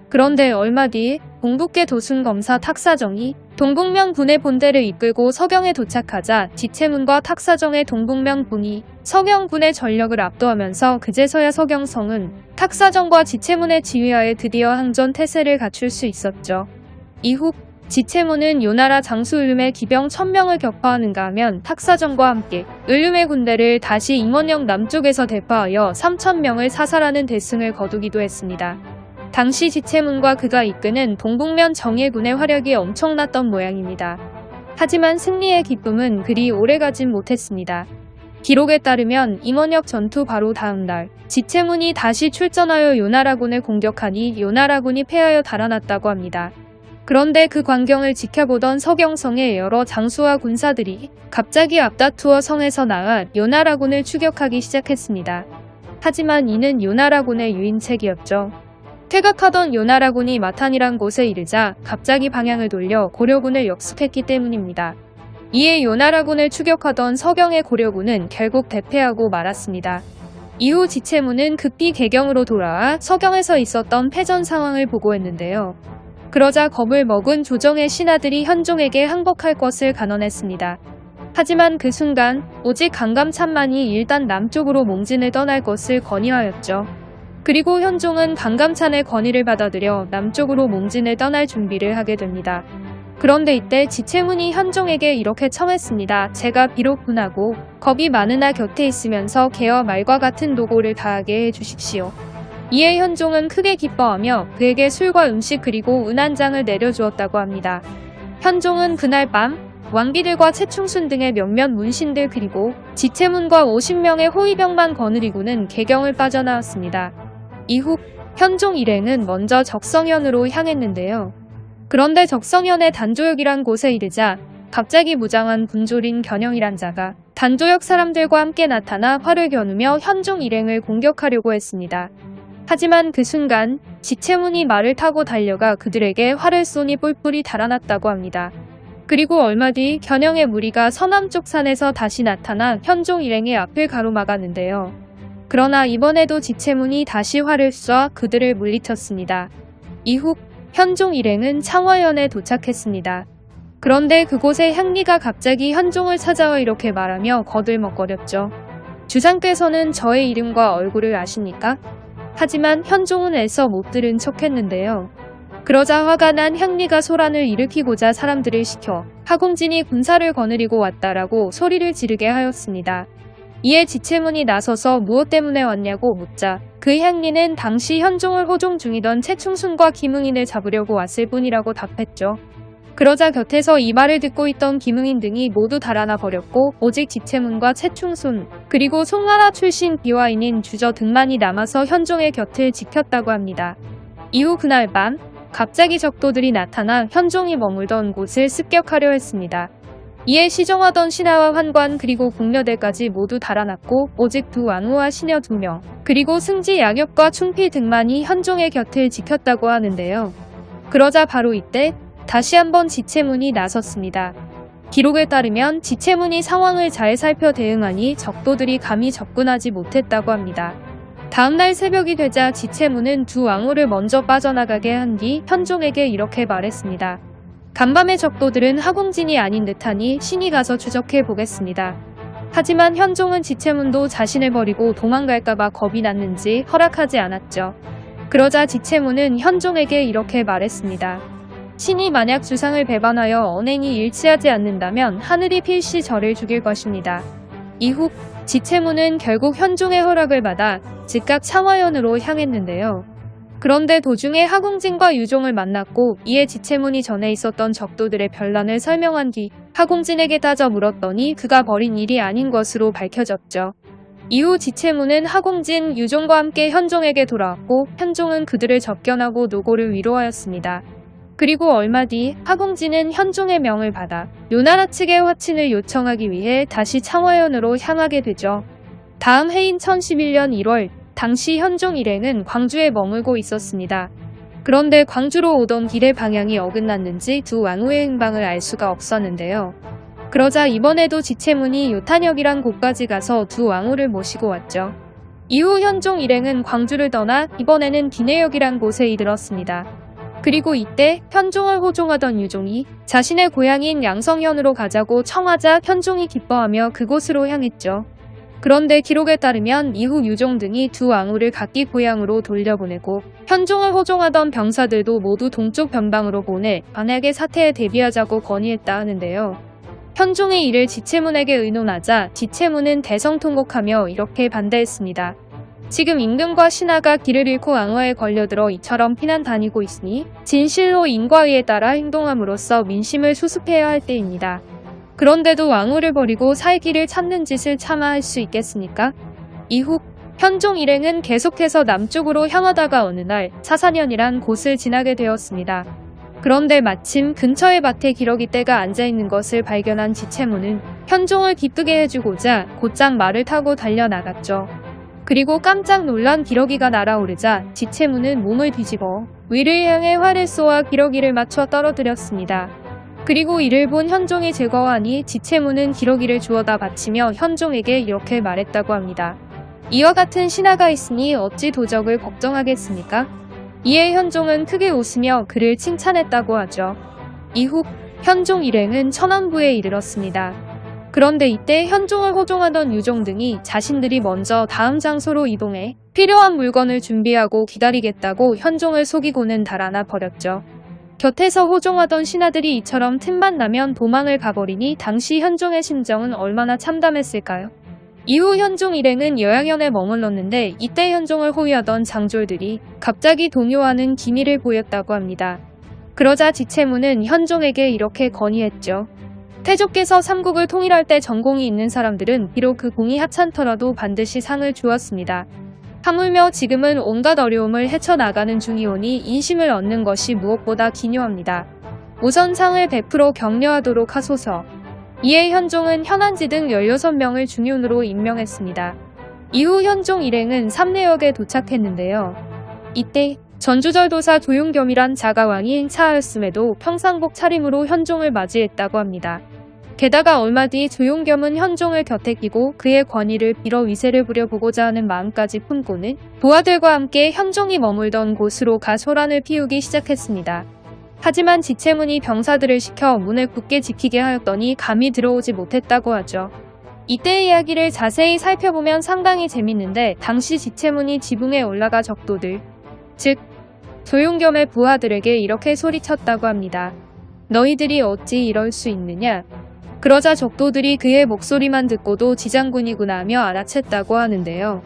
그런데 얼마 뒤 동북계 도순검사 탁사정이 동북면 군의 본대를 이끌고 서경에 도착하자 지체문과 탁사정의 동북면 군이 서경군의 전력을 압도하면서 그제서야 서경성은 탁사정과 지체문의 지휘하에 드디어 항전 태세를 갖출 수 있었죠. 이후 지체문은 요나라 장수 을름의 기병 1000명을 격파하는가 하면 탁사정과 함께 을름의 군대를 다시 임원영 남쪽에서 대파하여 3000명을 사살하는 대승을 거두기도 했습니다. 당시 지체문과 그가 이끄는 동북면 정예군의 화력이 엄청났던 모양입니다. 하지만 승리의 기쁨은 그리 오래가진 못했습니다. 기록에 따르면 임원역 전투 바로 다음 날 지체문이 다시 출전하여 요나라군을 공격하니 요나라군이 패하여 달아났다고 합니다. 그런데 그 광경을 지켜보던 서경성의 여러 장수와 군사들이 갑자기 앞다투어 성에서 나와 요나라군을 추격하기 시작했습니다. 하지만 이는 요나라군의 유인책이었죠. 퇴각하던 요나라군이 마탄이란 곳에 이르자 갑자기 방향을 돌려 고려군을 역습했기 때문입니다. 이에 요나라군을 추격하던 서경의 고려군은 결국 대패하고 말았습니다. 이후 지체문은 급히 개경으로 돌아와 서경에서 있었던 패전 상황을 보고했는데요. 그러자 겁을 먹은 조정의 신하들이 현종에게 항복할 것을 간언했습니다. 하지만 그 순간 오직 강감찬만이 일단 남쪽으로 몽진을 떠날 것을 건의하였죠. 그리고 현종은 강감찬의 건의를 받아들여 남쪽으로 몽진을 떠날 준비를 하게 됩니다. 그런데 이때 지체문이 현종에게 이렇게 청했습니다. 제가 비록 분하고 겁이 많으나 곁에 있으면서 개와 말과 같은 노고를 다하게 해주십시오. 이에 현종은 크게 기뻐하며 그에게 술과 음식 그리고 은한장을 내려주었다고 합니다. 현종은 그날 밤 왕비들과 채충순 등의 몇몇 문신들 그리고 지체문과 50명의 호위병만 거느리고는 개경을 빠져나왔습니다. 이후 현종 일행은 먼저 적성현으로 향했는데요. 그런데 적성현의 단조역이란 곳에 이르자 갑자기 무장한 군졸인 견영이란 자가 단조역 사람들과 함께 나타나 활을 겨누며 현종 일행을 공격하려고 했습니다. 하지만 그 순간 지체문이 말을 타고 달려가 그들에게 활을 쏘니 뿔뿔이 달아났다고 합니다. 그리고 얼마 뒤 견영의 무리가 서남쪽 산에서 다시 나타나 현종 일행의 앞을 가로막았는데요. 그러나 이번에도 지체문이 다시 활을 쏴 그들을 물리쳤습니다. 이후 현종 일행은 창화현에 도착했습니다. 그런데 그곳에 향리가 갑자기 현종을 찾아와 이렇게 말하며 거들먹거렸죠. 주상께서는 저의 이름과 얼굴을 아십니까? 하지만 현종은 애써 못 들은 척했는데요. 그러자 화가 난 향리가 소란을 일으키고자 사람들을 시켜 하공진이 군사를 거느리고 왔다라고 소리를 지르게 하였습니다. 이에 지체문이 나서서 무엇 때문에 왔냐고 묻자 그 향리는 당시 현종을 호종 중이던 채충순과 김응인을 잡으려고 왔을 뿐이라고 답했죠. 그러자 곁에서 이 말을 듣고 있던 김응인 등이 모두 달아나 버렸고 오직 지체문과 채충순 그리고 송나라 출신 비화인인 주저 등만이 남아서 현종의 곁을 지켰다고 합니다. 이후 그날 밤 갑자기 적도들이 나타나 현종이 머물던 곳을 습격하려 했습니다. 이에 시정하던 신하와 환관 그리고 궁녀들까지 모두 달아났고 오직 두 왕후와 시녀 2명 그리고 승지 양엽과 충필 등만이 현종의 곁을 지켰다고 하는데요. 그러자 바로 이때 다시 한번 지체문이 나섰습니다. 기록에 따르면 지체문이 상황을 잘 살펴 대응하니 적도들이 감히 접근하지 못했다고 합니다. 다음날 새벽이 되자 지체문은 두 왕후를 먼저 빠져나가게 한 뒤 현종에게 이렇게 말했습니다. 간밤에 적도들은 하공진이 아닌 듯하니 신이 가서 추적해 보겠습니다. 하지만 현종은 지체문도 자신을 버리고 도망갈까봐 겁이 났는지 허락하지 않았죠. 그러자 지체문은 현종에게 이렇게 말했습니다. 신이 만약 주상을 배반하여 언행이 일치하지 않는다면 하늘이 필시 저를 죽일 것입니다. 이후 지체문은 결국 현종의 허락을 받아 즉각 창화연으로 향했는데요. 그런데 도중에 하공진과 유종을 만났고 이에 지체문이 전에 있었던 적도들의 변란을 설명한 뒤 하공진에게 따져 물었더니 그가 벌인 일이 아닌 것으로 밝혀졌죠. 이후 지체문은 하공진, 유종과 함께 현종에게 돌아왔고 현종은 그들을 접견하고 노고를 위로하였습니다. 그리고 얼마 뒤 하공진은 현종의 명을 받아 요나라 측의 화친을 요청하기 위해 다시 창화연으로 향하게 되죠. 다음 해인 1011년 1월 당시 현종 일행은 광주에 머물고 있었습니다. 그런데 광주로 오던 길의 방향이 어긋났는지 두 왕후의 행방을 알 수가 없었는데요. 그러자 이번에도 지체문이 요탄역이란 곳까지 가서 두 왕후를 모시고 왔죠. 이후 현종 일행은 광주를 떠나 이번에는 비내역이란 곳에 이르렀습니다. 그리고 이때 현종을 호종하던 유종이 자신의 고향인 양성현으로 가자고 청하자 현종이 기뻐하며 그곳으로 향했죠. 그런데 기록에 따르면 이후 유종 등이 두 왕후를 각기 고향으로 돌려보내고 현종을 호종하던 병사들도 모두 동쪽 변방으로 보내 만약의 사태에 대비하자고 건의했다 하는데요. 현종의 이를 지체문에게 의논하자 지체문은 대성통곡하며 이렇게 반대했습니다. 지금 임금과 신하가 길을 잃고 왕화에 걸려들어 이처럼 피난 다니고 있으니 진실로 인과의에 따라 행동함으로써 민심을 수습해야 할 때입니다. 그런데도 왕후를 버리고 살기를 찾는 짓을 차마 할 수 있겠습니까? 이후 현종 일행은 계속해서 남쪽으로 향하다가 어느 날 사산현이란 곳을 지나게 되었습니다. 그런데 마침 근처의 밭에 기러기 떼가 앉아있는 것을 발견한 지체문은 현종을 기쁘게 해주고자 곧장 말을 타고 달려나갔죠. 그리고 깜짝 놀란 기러기가 날아오르자 지체문은 몸을 뒤집어 위를 향해 활을 쏘아 기러기를 맞춰 떨어뜨렸습니다. 그리고 이를 본 현종이 즐거워하니 지체문은 기러기를 주워다 바치며 현종에게 이렇게 말했다고 합니다. 이와 같은 신하가 있으니 어찌 도적을 걱정하겠습니까? 이에 현종은 크게 웃으며 그를 칭찬했다고 하죠. 이후 현종 일행은 천안부에 이르렀습니다. 그런데 이때 현종을 호종하던 유종 등이 자신들이 먼저 다음 장소로 이동해 필요한 물건을 준비하고 기다리겠다고 현종을 속이고는 달아나 버렸죠. 곁에서 호종하던 신하들이 이처럼 틈만 나면 도망을 가버리니 당시 현종의 심정은 얼마나 참담했을까요? 이후 현종 일행은 여양현에 머물렀는데 이때 현종을 호위하던 장졸들이 갑자기 동요하는 기미를 보였다고 합니다. 그러자 지체문은 현종에게 이렇게 건의했죠. 태조께서 삼국을 통일할 때 전공이 있는 사람들은 비록 그 공이 하찮더라도 반드시 상을 주었습니다. 하물며 지금은 온갖 어려움을 헤쳐나가는 중이오니 인심을 얻는 것이 무엇보다 기묘합니다. 우선 상을 베풀어 격려하도록 하소서. 이에 현종은 현안지 등 16명을 중윤으로 임명했습니다. 이후 현종 일행은 삼내역에 도착했는데요. 이때 전주절도사 조용겸이란 자가왕이 행차하였음에도 평상복 차림으로 현종을 맞이했다고 합니다. 게다가 얼마 뒤 조용겸은 현종을 곁에 끼고 그의 권위를 빌어 위세를 부려보고자 하는 마음까지 품고는 부하들과 함께 현종이 머물던 곳으로 가 소란을 피우기 시작했습니다. 하지만 지체문이 병사들을 시켜 문을 굳게 지키게 하였더니 감히 들어오지 못했다고 하죠. 이때의 이야기를 자세히 살펴보면 상당히 재밌는데 당시 지체문이 지붕에 올라가 적도들, 즉 조용겸의 부하들에게 이렇게 소리쳤다고 합니다. 너희들이 어찌 이럴 수 있느냐? 그러자 적도들이 그의 목소리만 듣고도 지장군이구나 하며 알아챘다고 하는데요.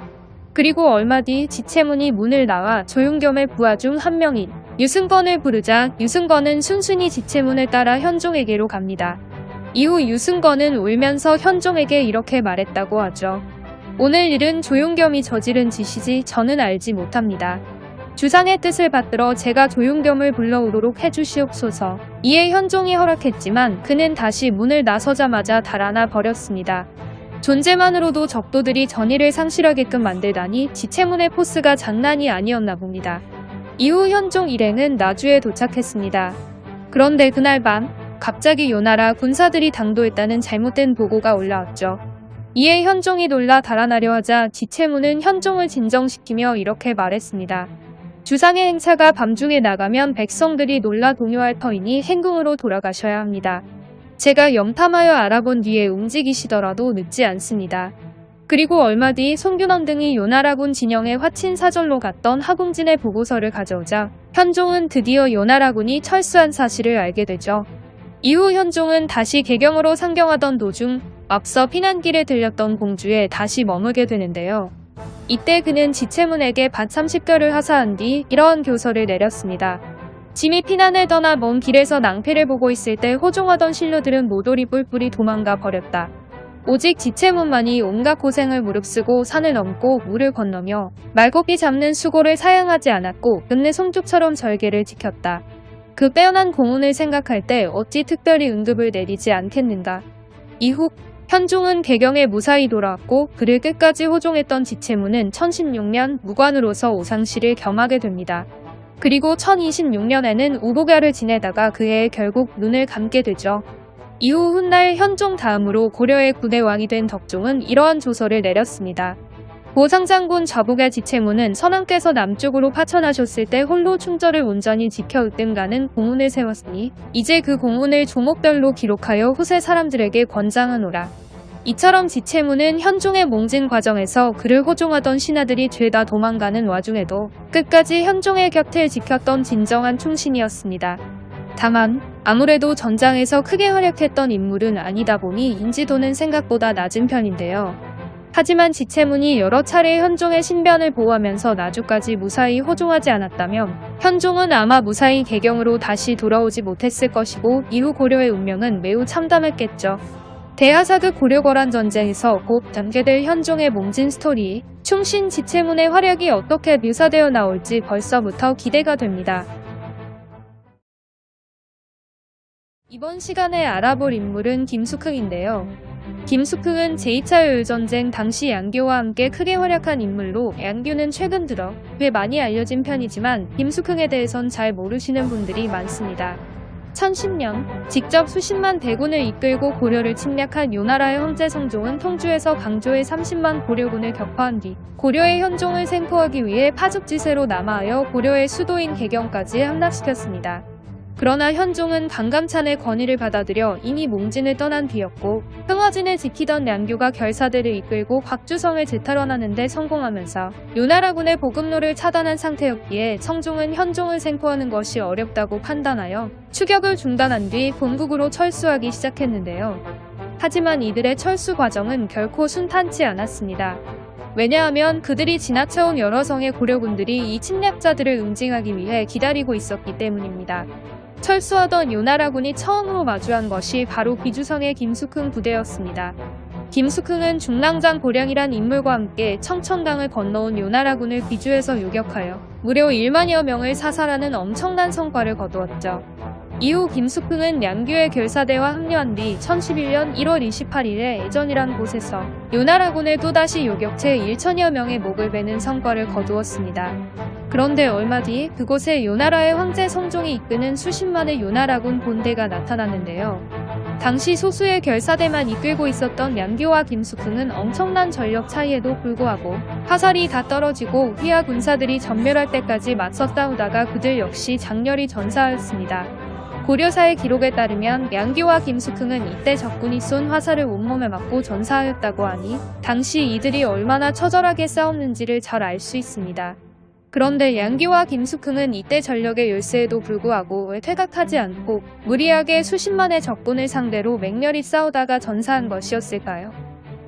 그리고 얼마 뒤 지체문이 문을 나와 조용겸의 부하 중 한 명인 유승건을 부르자 유승건은 순순히 지체문을 따라 현종에게로 갑니다. 이후 유승건은 울면서 현종에게 이렇게 말했다고 하죠. 오늘 일은 조용겸이 저지른 짓이지 저는 알지 못합니다. 주상의 뜻을 받들어 제가 조용겸을 불러오도록 해주시옵소서. 이에 현종이 허락했지만 그는 다시 문을 나서자마자 달아나 버렸습니다. 존재만으로도 적도들이 전의를 상실하게끔 만들다니 지체문의 포스가 장난이 아니었나 봅니다. 이후 현종 일행은 나주에 도착했습니다. 그런데 그날 밤 갑자기 요나라 군사들이 당도했다는 잘못된 보고가 올라왔죠. 이에 현종이 놀라 달아나려 하자 지체문은 현종을 진정시키며 이렇게 말했습니다. 주상의 행차가 밤중에 나가면 백성들이 놀라 동요할 터이니 행궁으로 돌아가셔야 합니다. 제가 염탐하여 알아본 뒤에 움직이시더라도 늦지 않습니다. 그리고 얼마 뒤 송균원 등이 요나라군 진영에 화친 사절로 갔던 하궁진의 보고서를 가져오자 현종은 드디어 요나라군이 철수한 사실을 알게 되죠. 이후 현종은 다시 개경으로 상경하던 도중 앞서 피난길에 들렸던 공주에 다시 머물게 되는데요. 이때 그는 지체문에게 밭 30결을 하사한 뒤 이러한 교서를 내렸습니다. 짐이 피난을 떠나 먼 길에서 낭패를 보고 있을 때 호종하던 신료들은 모조리 뿔뿔이 도망가 버렸다. 오직 지체문만이 온갖 고생을 무릅쓰고 산을 넘고 물을 건너며 말고기 잡는 수고를 사양하지 않았고 끝내 송죽처럼 절개를 지켰다. 그 빼어난 공운을 생각할 때 어찌 특별히 응급을 내리지 않겠는가. 이후 현종은 개경에 무사히 돌아왔고 그를 끝까지 호종했던 지체문은 1016년 무관으로서 오상시를 겸하게 됩니다. 그리고 1026년에는 우보가를 지내다가 그 해에 결국 눈을 감게 되죠. 이후 훗날 현종 다음으로 고려의 9대 왕이 된 덕종은 이러한 조서를 내렸습니다. 보상장군 좌복의 지체문은 선왕께서 남쪽으로 파천하셨을 때 홀로 충절을 온전히 지켜 으뜸가는 공운을 세웠으니 이제 그 공운을 조목별로 기록하여 후세 사람들에게 권장하노라. 이처럼 지체문은 현종의 몽진 과정에서 그를 호종하던 신하들이 죄다 도망가는 와중에도 끝까지 현종의 곁을 지켰던 진정한 충신이었습니다. 다만 아무래도 전장에서 크게 활약했던 인물은 아니다 보니 인지도는 생각보다 낮은 편인데요. 하지만 지체문이 여러 차례 현종의 신변을 보호하면서 나주까지 무사히 호종하지 않았다면 현종은 아마 무사히 개경으로 다시 돌아오지 못했을 것이고 이후 고려의 운명은 매우 참담했겠죠. 대하사극 고려거란 전쟁에서 곧 전개될 현종의 몽진 스토리, 충신 지체문의 활약이 어떻게 묘사되어 나올지 벌써부터 기대가 됩니다. 이번 시간에 알아볼 인물은 김숙흥인데요. 김숙흥은 제2차 요일전쟁 당시 양교와 함께 크게 활약한 인물로 양교는 최근 들어 꽤 많이 알려진 편이지만 김숙흥에 대해선 잘 모르시는 분들이 많습니다. 1010년 직접 수십만 대군을 이끌고 고려를 침략한 요나라의 황제 성종은 통주에서 강조의 30만 고려군을 격파한 뒤 고려의 현종을 생포하기 위해 파죽지세로 남하하여 고려의 수도인 개경까지 함락시켰습니다. 그러나 현종은 강감찬의 권위를 받아들여 이미 몽진을 떠난 뒤였고 흥화진을 지키던 양교가 결사대를 이끌고 곽주성을 재탈환하는 데 성공하면서 요나라군의 보급로를 차단한 상태였기에 성종은 현종을 생포하는 것이 어렵다고 판단하여 추격을 중단한 뒤 본국으로 철수하기 시작했는데요. 하지만 이들의 철수 과정은 결코 순탄치 않았습니다. 왜냐하면 그들이 지나쳐온 여러 성의 고려군들이 이 침략자들을 응징하기 위해 기다리고 있었기 때문입니다. 철수하던 요나라군이 처음으로 마주한 것이 바로 비주성의 김숙흥 부대였습니다. 김숙흥은 중랑장 보량이란 인물과 함께 청천강을 건너온 요나라군을 비주에서 요격하여 무려 1만여 명을 사살하는 엄청난 성과를 거두었죠. 이후 김숙흥은 양규의 결사대와 합류한 뒤 1011년 1월 28일에 애전이란 곳에서 요나라군을 또다시 요격 채 1천여 명의 목을 베는 성과를 거두었습니다. 그런데 얼마 뒤 그곳에 요나라의 황제 성종이 이끄는 수십만의 요나라군 본대가 나타났는데요. 당시 소수의 결사대만 이끌고 있었던 양교와 김숙흥은 엄청난 전력 차이에도 불구하고 화살이 다 떨어지고 휘하 군사들이 전멸할 때까지 맞서 싸우다가 그들 역시 장렬히 전사하였습니다. 고려사의 기록에 따르면 양교와 김숙흥은 이때 적군이 쏜 화살을 온몸에 맞고 전사하였다고 하니 당시 이들이 얼마나 처절하게 싸웠는지를 잘 알 수 있습니다. 그런데 양교와 김숙흥은 이때 전력의 열세에도 불구하고 왜 퇴각하지 않고 무리하게 수십만의 적군을 상대로 맹렬히 싸우다가 전사한 것이었을까요?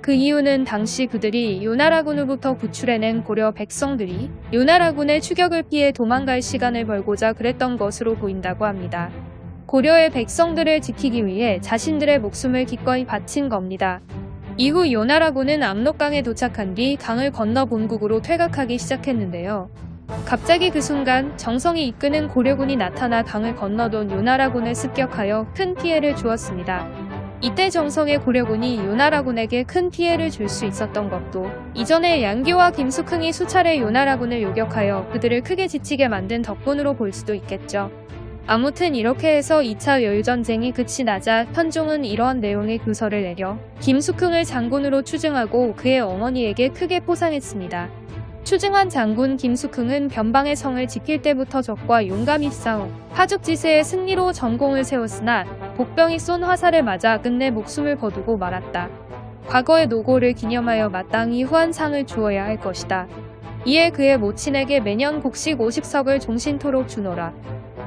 그 이유는 당시 그들이 요나라군으로부터 구출해낸 고려 백성들이 요나라군의 추격을 피해 도망갈 시간을 벌고자 그랬던 것으로 보인다고 합니다. 고려의 백성들을 지키기 위해 자신들의 목숨을 기꺼이 바친 겁니다. 이후 요나라군은 압록강에 도착한 뒤 강을 건너 본국으로 퇴각하기 시작했는데요. 갑자기 그 순간 정성이 이끄는 고려군이 나타나 강을 건너던 요나라군을 습격하여 큰 피해를 주었습니다. 이때 정성의 고려군이 요나라군에게 큰 피해를 줄 수 있었던 것도 이전에 양규와 김숙흥이 수차례 요나라군을 요격하여 그들을 크게 지치게 만든 덕분으로 볼 수도 있겠죠. 아무튼 이렇게 해서 2차 여유전쟁이 끝이 나자 현종은 이러한 내용의 교서를 내려 김숙흥을 장군으로 추증하고 그의 어머니에게 크게 포상했습니다. 추증한 장군 김숙흥은 변방의 성을 지킬 때부터 적과 용감히 싸워 파죽지세의 승리로 전공을 세웠으나 복병이 쏜 화살에 맞아 끝내 목숨을 거두고 말았다. 과거의 노고를 기념하여 마땅히 후한상을 주어야 할 것이다. 이에 그의 모친에게 매년 곡식 50석을 종신토록 주노라.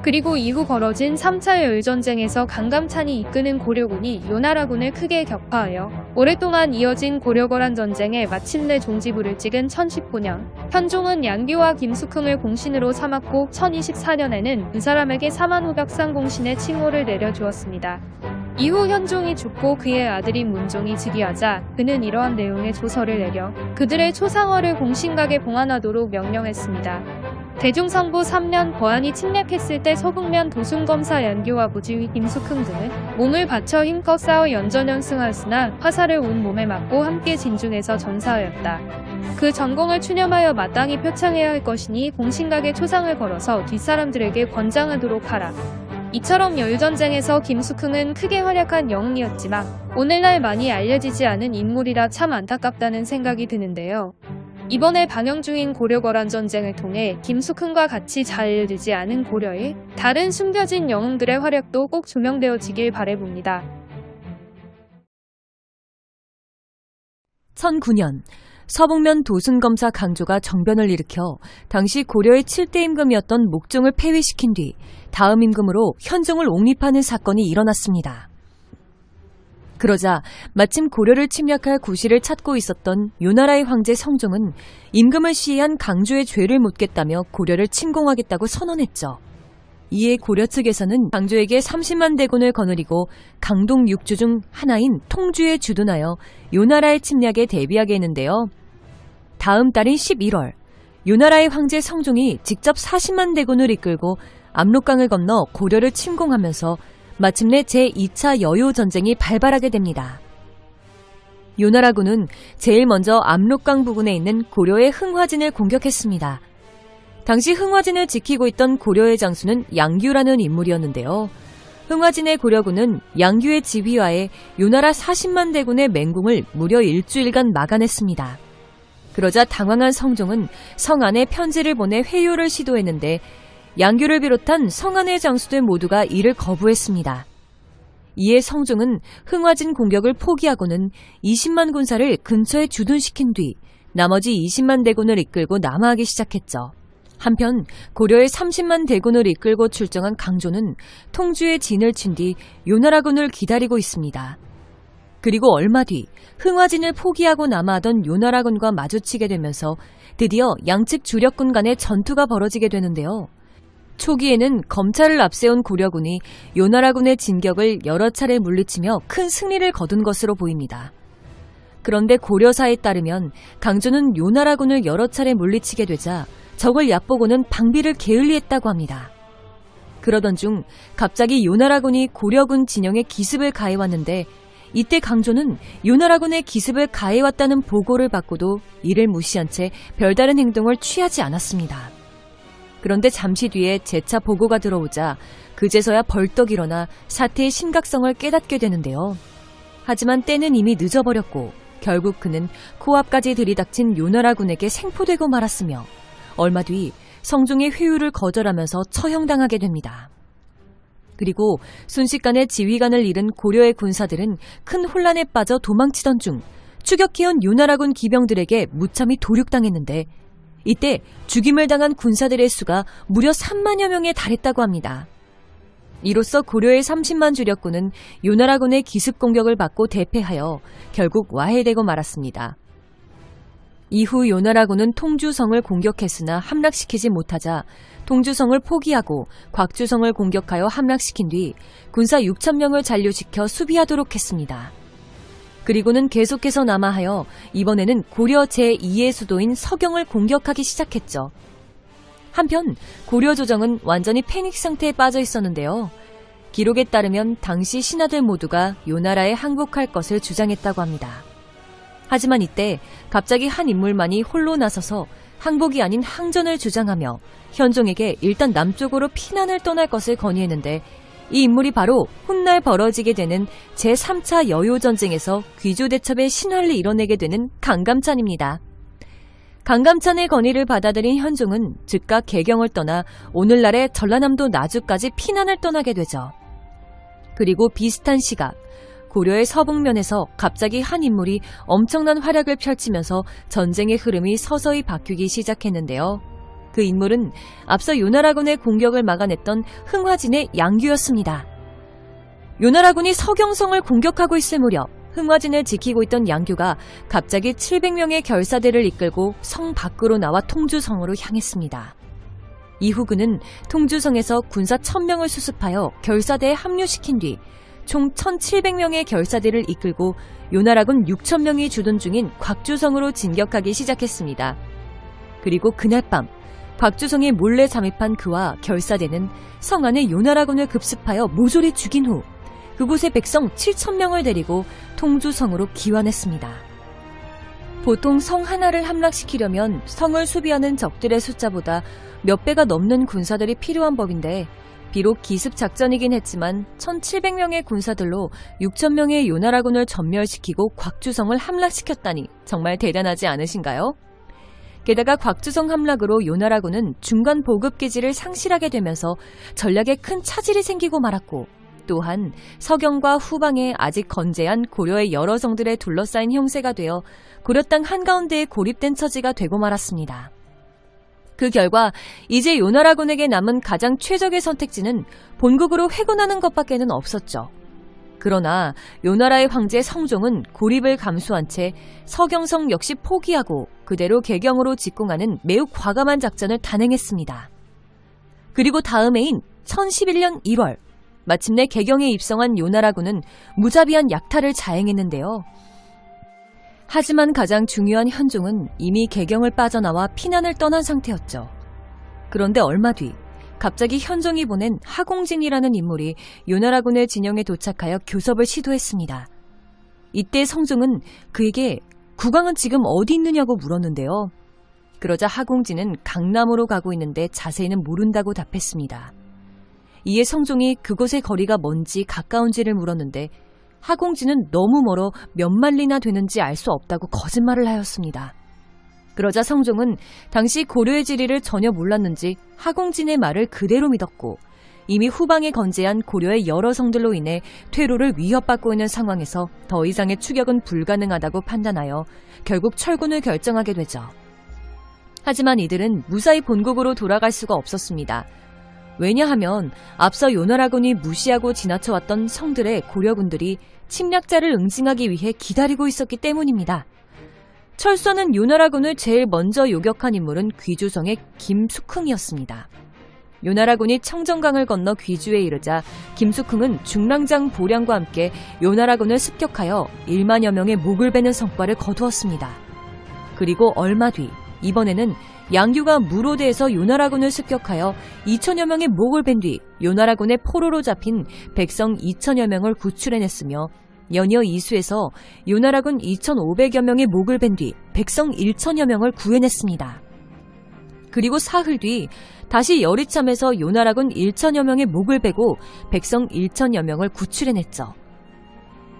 그리고 이후 벌어진 3차 여유전쟁에서 강감찬이 이끄는 고려군이 요나라군을 크게 격파하여 오랫동안 이어진 고려거란 전쟁에 마침내 종지부를 찍은 1019년 현종은 양규와 김숙흥을 공신으로 삼았고 1024년에는 그 사람에게 4500상 공신의 칭호를 내려주었습니다. 이후 현종이 죽고 그의 아들인 문종이 즉위하자 그는 이러한 내용의 조서를 내려 그들의 초상화를 공신각에 봉안하도록 명령했습니다. 대중성부 3년 거한이 침략했을 때 서북면 도순검사 양규와 무지위 김숙흥 등은 몸을 바쳐 힘껏 싸워 연전연승하였으나 화살을 온 몸에 맞고 함께 진중해서 전사하였다. 그 전공을 추념하여 마땅히 표창해야 할 것이니 공신각에 초상을 걸어서 뒷사람들에게 권장하도록 하라. 이처럼 여유전쟁에서 김숙흥은 크게 활약한 영웅이었지만 오늘날 많이 알려지지 않은 인물이라 참 안타깝다는 생각이 드는데요. 이번에 방영 중인 고려거란 전쟁을 통해 김숙흥과 같이 잘 알려지지 않은 고려의 다른 숨겨진 영웅들의 활약도 꼭 조명되어지길 바라봅니다. 1009년 서북면 도순검사 강조가 정변을 일으켜 당시 고려의 7대 임금이었던 목종을 폐위시킨 뒤 다음 임금으로 현종을 옹립하는 사건이 일어났습니다. 그러자 마침 고려를 침략할 구실을 찾고 있었던 요나라의 황제 성종은 임금을 시해한 강조의 죄를 묻겠다며 고려를 침공하겠다고 선언했죠. 이에 고려 측에서는 강조에게 30만 대군을 거느리고 강동 6주 중 하나인 통주에 주둔하여 요나라의 침략에 대비하게 했는데요. 다음 달인 11월 요나라의 황제 성종이 직접 40만 대군을 이끌고 압록강을 건너 고려를 침공하면서 마침내 제2차 여유전쟁이 발발하게 됩니다. 요나라군은 제일 먼저 압록강 부근에 있는 고려의 흥화진을 공격했습니다. 당시 흥화진을 지키고 있던 고려의 장수는 양규라는 인물이었는데요. 흥화진의 고려군은 양규의 지휘하에 요나라 40만 대군의 맹공을 무려 일주일간 막아냈습니다. 그러자 당황한 성종은 성 안에 편지를 보내 회유를 시도했는데 양규를 비롯한 성 안의 장수들 모두가 이를 거부했습니다. 이에 성종은 흥화진 공격을 포기하고는 20만 군사를 근처에 주둔시킨 뒤 나머지 20만 대군을 이끌고 남하하기 시작했죠. 한편 고려의 30만 대군을 이끌고 출정한 강조는 통주에 진을 친 뒤 요나라군을 기다리고 있습니다. 그리고 얼마 뒤 흥화진을 포기하고 남하하던 요나라군과 마주치게 되면서 드디어 양측 주력군 간의 전투가 벌어지게 되는데요. 초기에는 검찰을 앞세운 고려군이 요나라군의 진격을 여러 차례 물리치며 큰 승리를 거둔 것으로 보입니다. 그런데 고려사에 따르면 강조는 요나라군을 여러 차례 물리치게 되자 적을 얕보고는 방비를 게을리했다고 합니다. 그러던 중 갑자기 요나라군이 고려군 진영에 기습을 가해왔는데 이때 강조는 요나라군의 기습을 가해왔다는 보고를 받고도 이를 무시한 채 별다른 행동을 취하지 않았습니다. 그런데 잠시 뒤에 재차 보고가 들어오자 그제서야 벌떡 일어나 사태의 심각성을 깨닫게 되는데요. 하지만 때는 이미 늦어버렸고 결국 그는 코앞까지 들이닥친 요나라군에게 생포되고 말았으며 얼마 뒤 성종의 회유를 거절하면서 처형당하게 됩니다. 그리고 순식간에 지휘관을 잃은 고려의 군사들은 큰 혼란에 빠져 도망치던 중 추격해온 요나라군 기병들에게 무참히 도륙당했는데 이때 죽임을 당한 군사들의 수가 무려 3만여 명에 달했다고 합니다. 이로써 고려의 30만 주력군은 요나라군의 기습 공격을 받고 대패하여 결국 와해되고 말았습니다. 이후 요나라군은 통주성을 공격했으나 함락시키지 못하자 통주성을 포기하고 곽주성을 공격하여 함락시킨 뒤 군사 6,000명을 잔류시켜 수비하도록 했습니다. 그리고는 계속해서 남하하여 이번에는 고려 제2의 수도인 서경을 공격하기 시작했죠. 한편 고려 조정은 완전히 패닉 상태에 빠져 있었는데요. 기록에 따르면 당시 신하들 모두가 요나라에 항복할 것을 주장했다고 합니다. 하지만 이때 갑자기 한 인물만이 홀로 나서서 항복이 아닌 항전을 주장하며 현종에게 일단 남쪽으로 피난을 떠날 것을 건의했는데, 이 인물이 바로 훗날 벌어지게 되는 제3차 여요전쟁에서 귀주대첩의 신화를 이뤄내게 되는 강감찬입니다. 강감찬의 건의를 받아들인 현종은 즉각 개경을 떠나 오늘날의 전라남도 나주까지 피난을 떠나게 되죠. 그리고 비슷한 시각, 고려의 서북면에서 갑자기 한 인물이 엄청난 활약을 펼치면서 전쟁의 흐름이 서서히 바뀌기 시작했는데요. 그 인물은 앞서 요나라군의 공격을 막아냈던 흥화진의 양규였습니다. 요나라군이 서경성을 공격하고 있을 무렵 흥화진을 지키고 있던 양규가 갑자기 700명의 결사대를 이끌고 성 밖으로 나와 통주성으로 향했습니다. 이후 그는 통주성에서 군사 1000명을 수습하여 결사대에 합류시킨 뒤 총 1700명의 결사대를 이끌고 요나라군 6000명이 주둔 중인 곽주성으로 진격하기 시작했습니다. 그리고 그날 밤 곽주성에 몰래 잠입한 그와 결사대는 성 안에 요나라군을 급습하여 모조리 죽인 후 그곳의 백성 7000명을 데리고 통주성으로 기환했습니다. 보통 성 하나를 함락시키려면 성을 수비하는 적들의 숫자보다 몇 배가 넘는 군사들이 필요한 법인데, 비록 기습작전이긴 했지만 1700명의 군사들로 6000명의 요나라군을 전멸시키고 곽주성을 함락시켰다니 정말 대단하지 않으신가요? 게다가 곽주성 함락으로 요나라군은 중간 보급기지를 상실하게 되면서 전략에 큰 차질이 생기고 말았고, 또한 서경과 후방에 아직 건재한 고려의 여러 성들에 둘러싸인 형세가 되어 고려 땅 한가운데에 고립된 처지가 되고 말았습니다. 그 결과 이제 요나라군에게 남은 가장 최적의 선택지는 본국으로 회군하는 것밖에는 없었죠. 그러나 요나라의 황제 성종은 고립을 감수한 채 서경성 역시 포기하고 그대로 개경으로 직공하는 매우 과감한 작전을 단행했습니다. 그리고 다음 해인 1011년 1월 마침내 개경에 입성한 요나라군은 무자비한 약탈을 자행했는데요. 하지만 가장 중요한 현종은 이미 개경을 빠져나와 피난을 떠난 상태였죠. 그런데 얼마 뒤 갑자기 현종이 보낸 하공진이라는 인물이 요나라군의 진영에 도착하여 교섭을 시도했습니다. 이때 성종은 그에게 국왕은 지금 어디 있느냐고 물었는데요. 그러자 하공진은 강남으로 가고 있는데 자세히는 모른다고 답했습니다. 이에 성종이 그곳의 거리가 먼지 가까운지를 물었는데 하공진은 너무 멀어 몇 마리나 되는지 알 수 없다고 거짓말을 하였습니다. 그러자 성종은 당시 고려의 지리를 전혀 몰랐는지 하공진의 말을 그대로 믿었고, 이미 후방에 건재한 고려의 여러 성들로 인해 퇴로를 위협받고 있는 상황에서 더 이상의 추격은 불가능하다고 판단하여 결국 철군을 결정하게 되죠. 하지만 이들은 무사히 본국으로 돌아갈 수가 없었습니다. 왜냐하면 앞서 요나라군이 무시하고 지나쳐왔던 성들의 고려군들이 침략자를 응징하기 위해 기다리고 있었기 때문입니다. 철수하는 요나라군을 제일 먼저 요격한 인물은 귀주성의 김숙흥이었습니다. 요나라군이 청정강을 건너 귀주에 이르자 김숙흥은 중랑장 보량과 함께 요나라군을 습격하여 1만여 명의 목을 베는 성과를 거두었습니다. 그리고 얼마 뒤 이번에는 양규가 무로대에서 요나라군을 습격하여 2000여 명의 목을 벤 뒤 요나라군의 포로로 잡힌 백성 2000여 명을 구출해냈으며, 연이어 이수에서 요나라군 2500여 명의 목을 벤 뒤 백성 1000여 명을 구해냈습니다. 그리고 사흘 뒤 다시 여리참에서 요나라군 1000여 명의 목을 베고 백성 1000여 명을 구출해냈죠.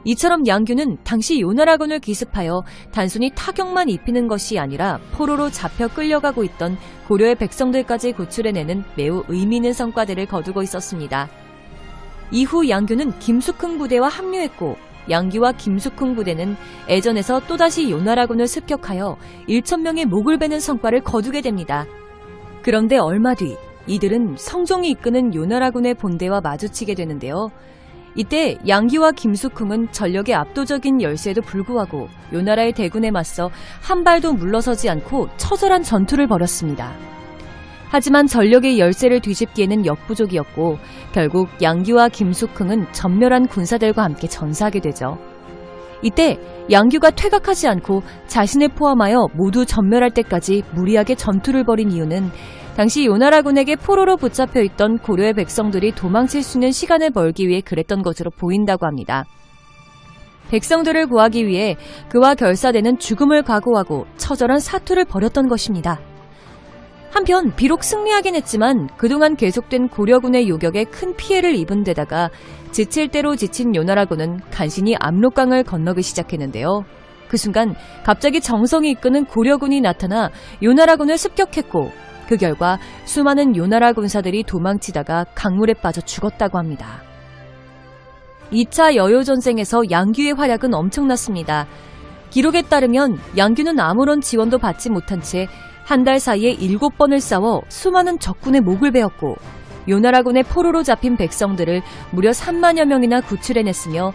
이처럼 양규는 당시 요나라군을 기습하여 단순히 타격만 입히는 것이 아니라 포로로 잡혀 끌려가고 있던 고려의 백성들까지 구출해내는 매우 의미 있는 성과들을 거두고 있었습니다. 이후 양규는 김숙흥 부대와 합류했고, 양규와 김숙흥 부대는 애전에서 또다시 요나라군을 습격하여 1000명의 목을 베는 성과를 거두게 됩니다. 그런데 얼마 뒤 이들은 성종이 이끄는 요나라군의 본대와 마주치게 되는데요. 이때 양규와 김숙흥은 전력의 압도적인 열세에도 불구하고 요나라의 대군에 맞서 한 발도 물러서지 않고 처절한 전투를 벌였습니다. 하지만 전력의 열세를 뒤집기에는 역부족이었고, 결국 양규와 김숙흥은 전멸한 군사들과 함께 전사하게 되죠. 이때 양규가 퇴각하지 않고 자신을 포함하여 모두 전멸할 때까지 무리하게 전투를 벌인 이유는 당시 요나라군에게 포로로 붙잡혀 있던 고려의 백성들이 도망칠 수 있는 시간을 벌기 위해 그랬던 것으로 보인다고 합니다. 백성들을 구하기 위해 그와 결사되는 죽음을 각오하고 처절한 사투를 벌였던 것입니다. 한편 비록 승리하긴 했지만 그동안 계속된 고려군의 요격에 큰 피해를 입은 데다가 지칠 대로 지친 요나라군은 간신히 압록강을 건너기 시작했는데요. 그 순간 갑자기 정성이 이끄는 고려군이 나타나 요나라군을 습격했고 그 결과 수많은 요나라 군사들이 도망치다가 강물에 빠져 죽었다고 합니다. 2차 여요전쟁에서 양규의 활약은 엄청났습니다. 기록에 따르면 양규는 아무런 지원도 받지 못한 채 한 달 사이에 7번을 싸워 수많은 적군의 목을 베었고 요나라군의 포로로 잡힌 백성들을 무려 3만여 명이나 구출해냈으며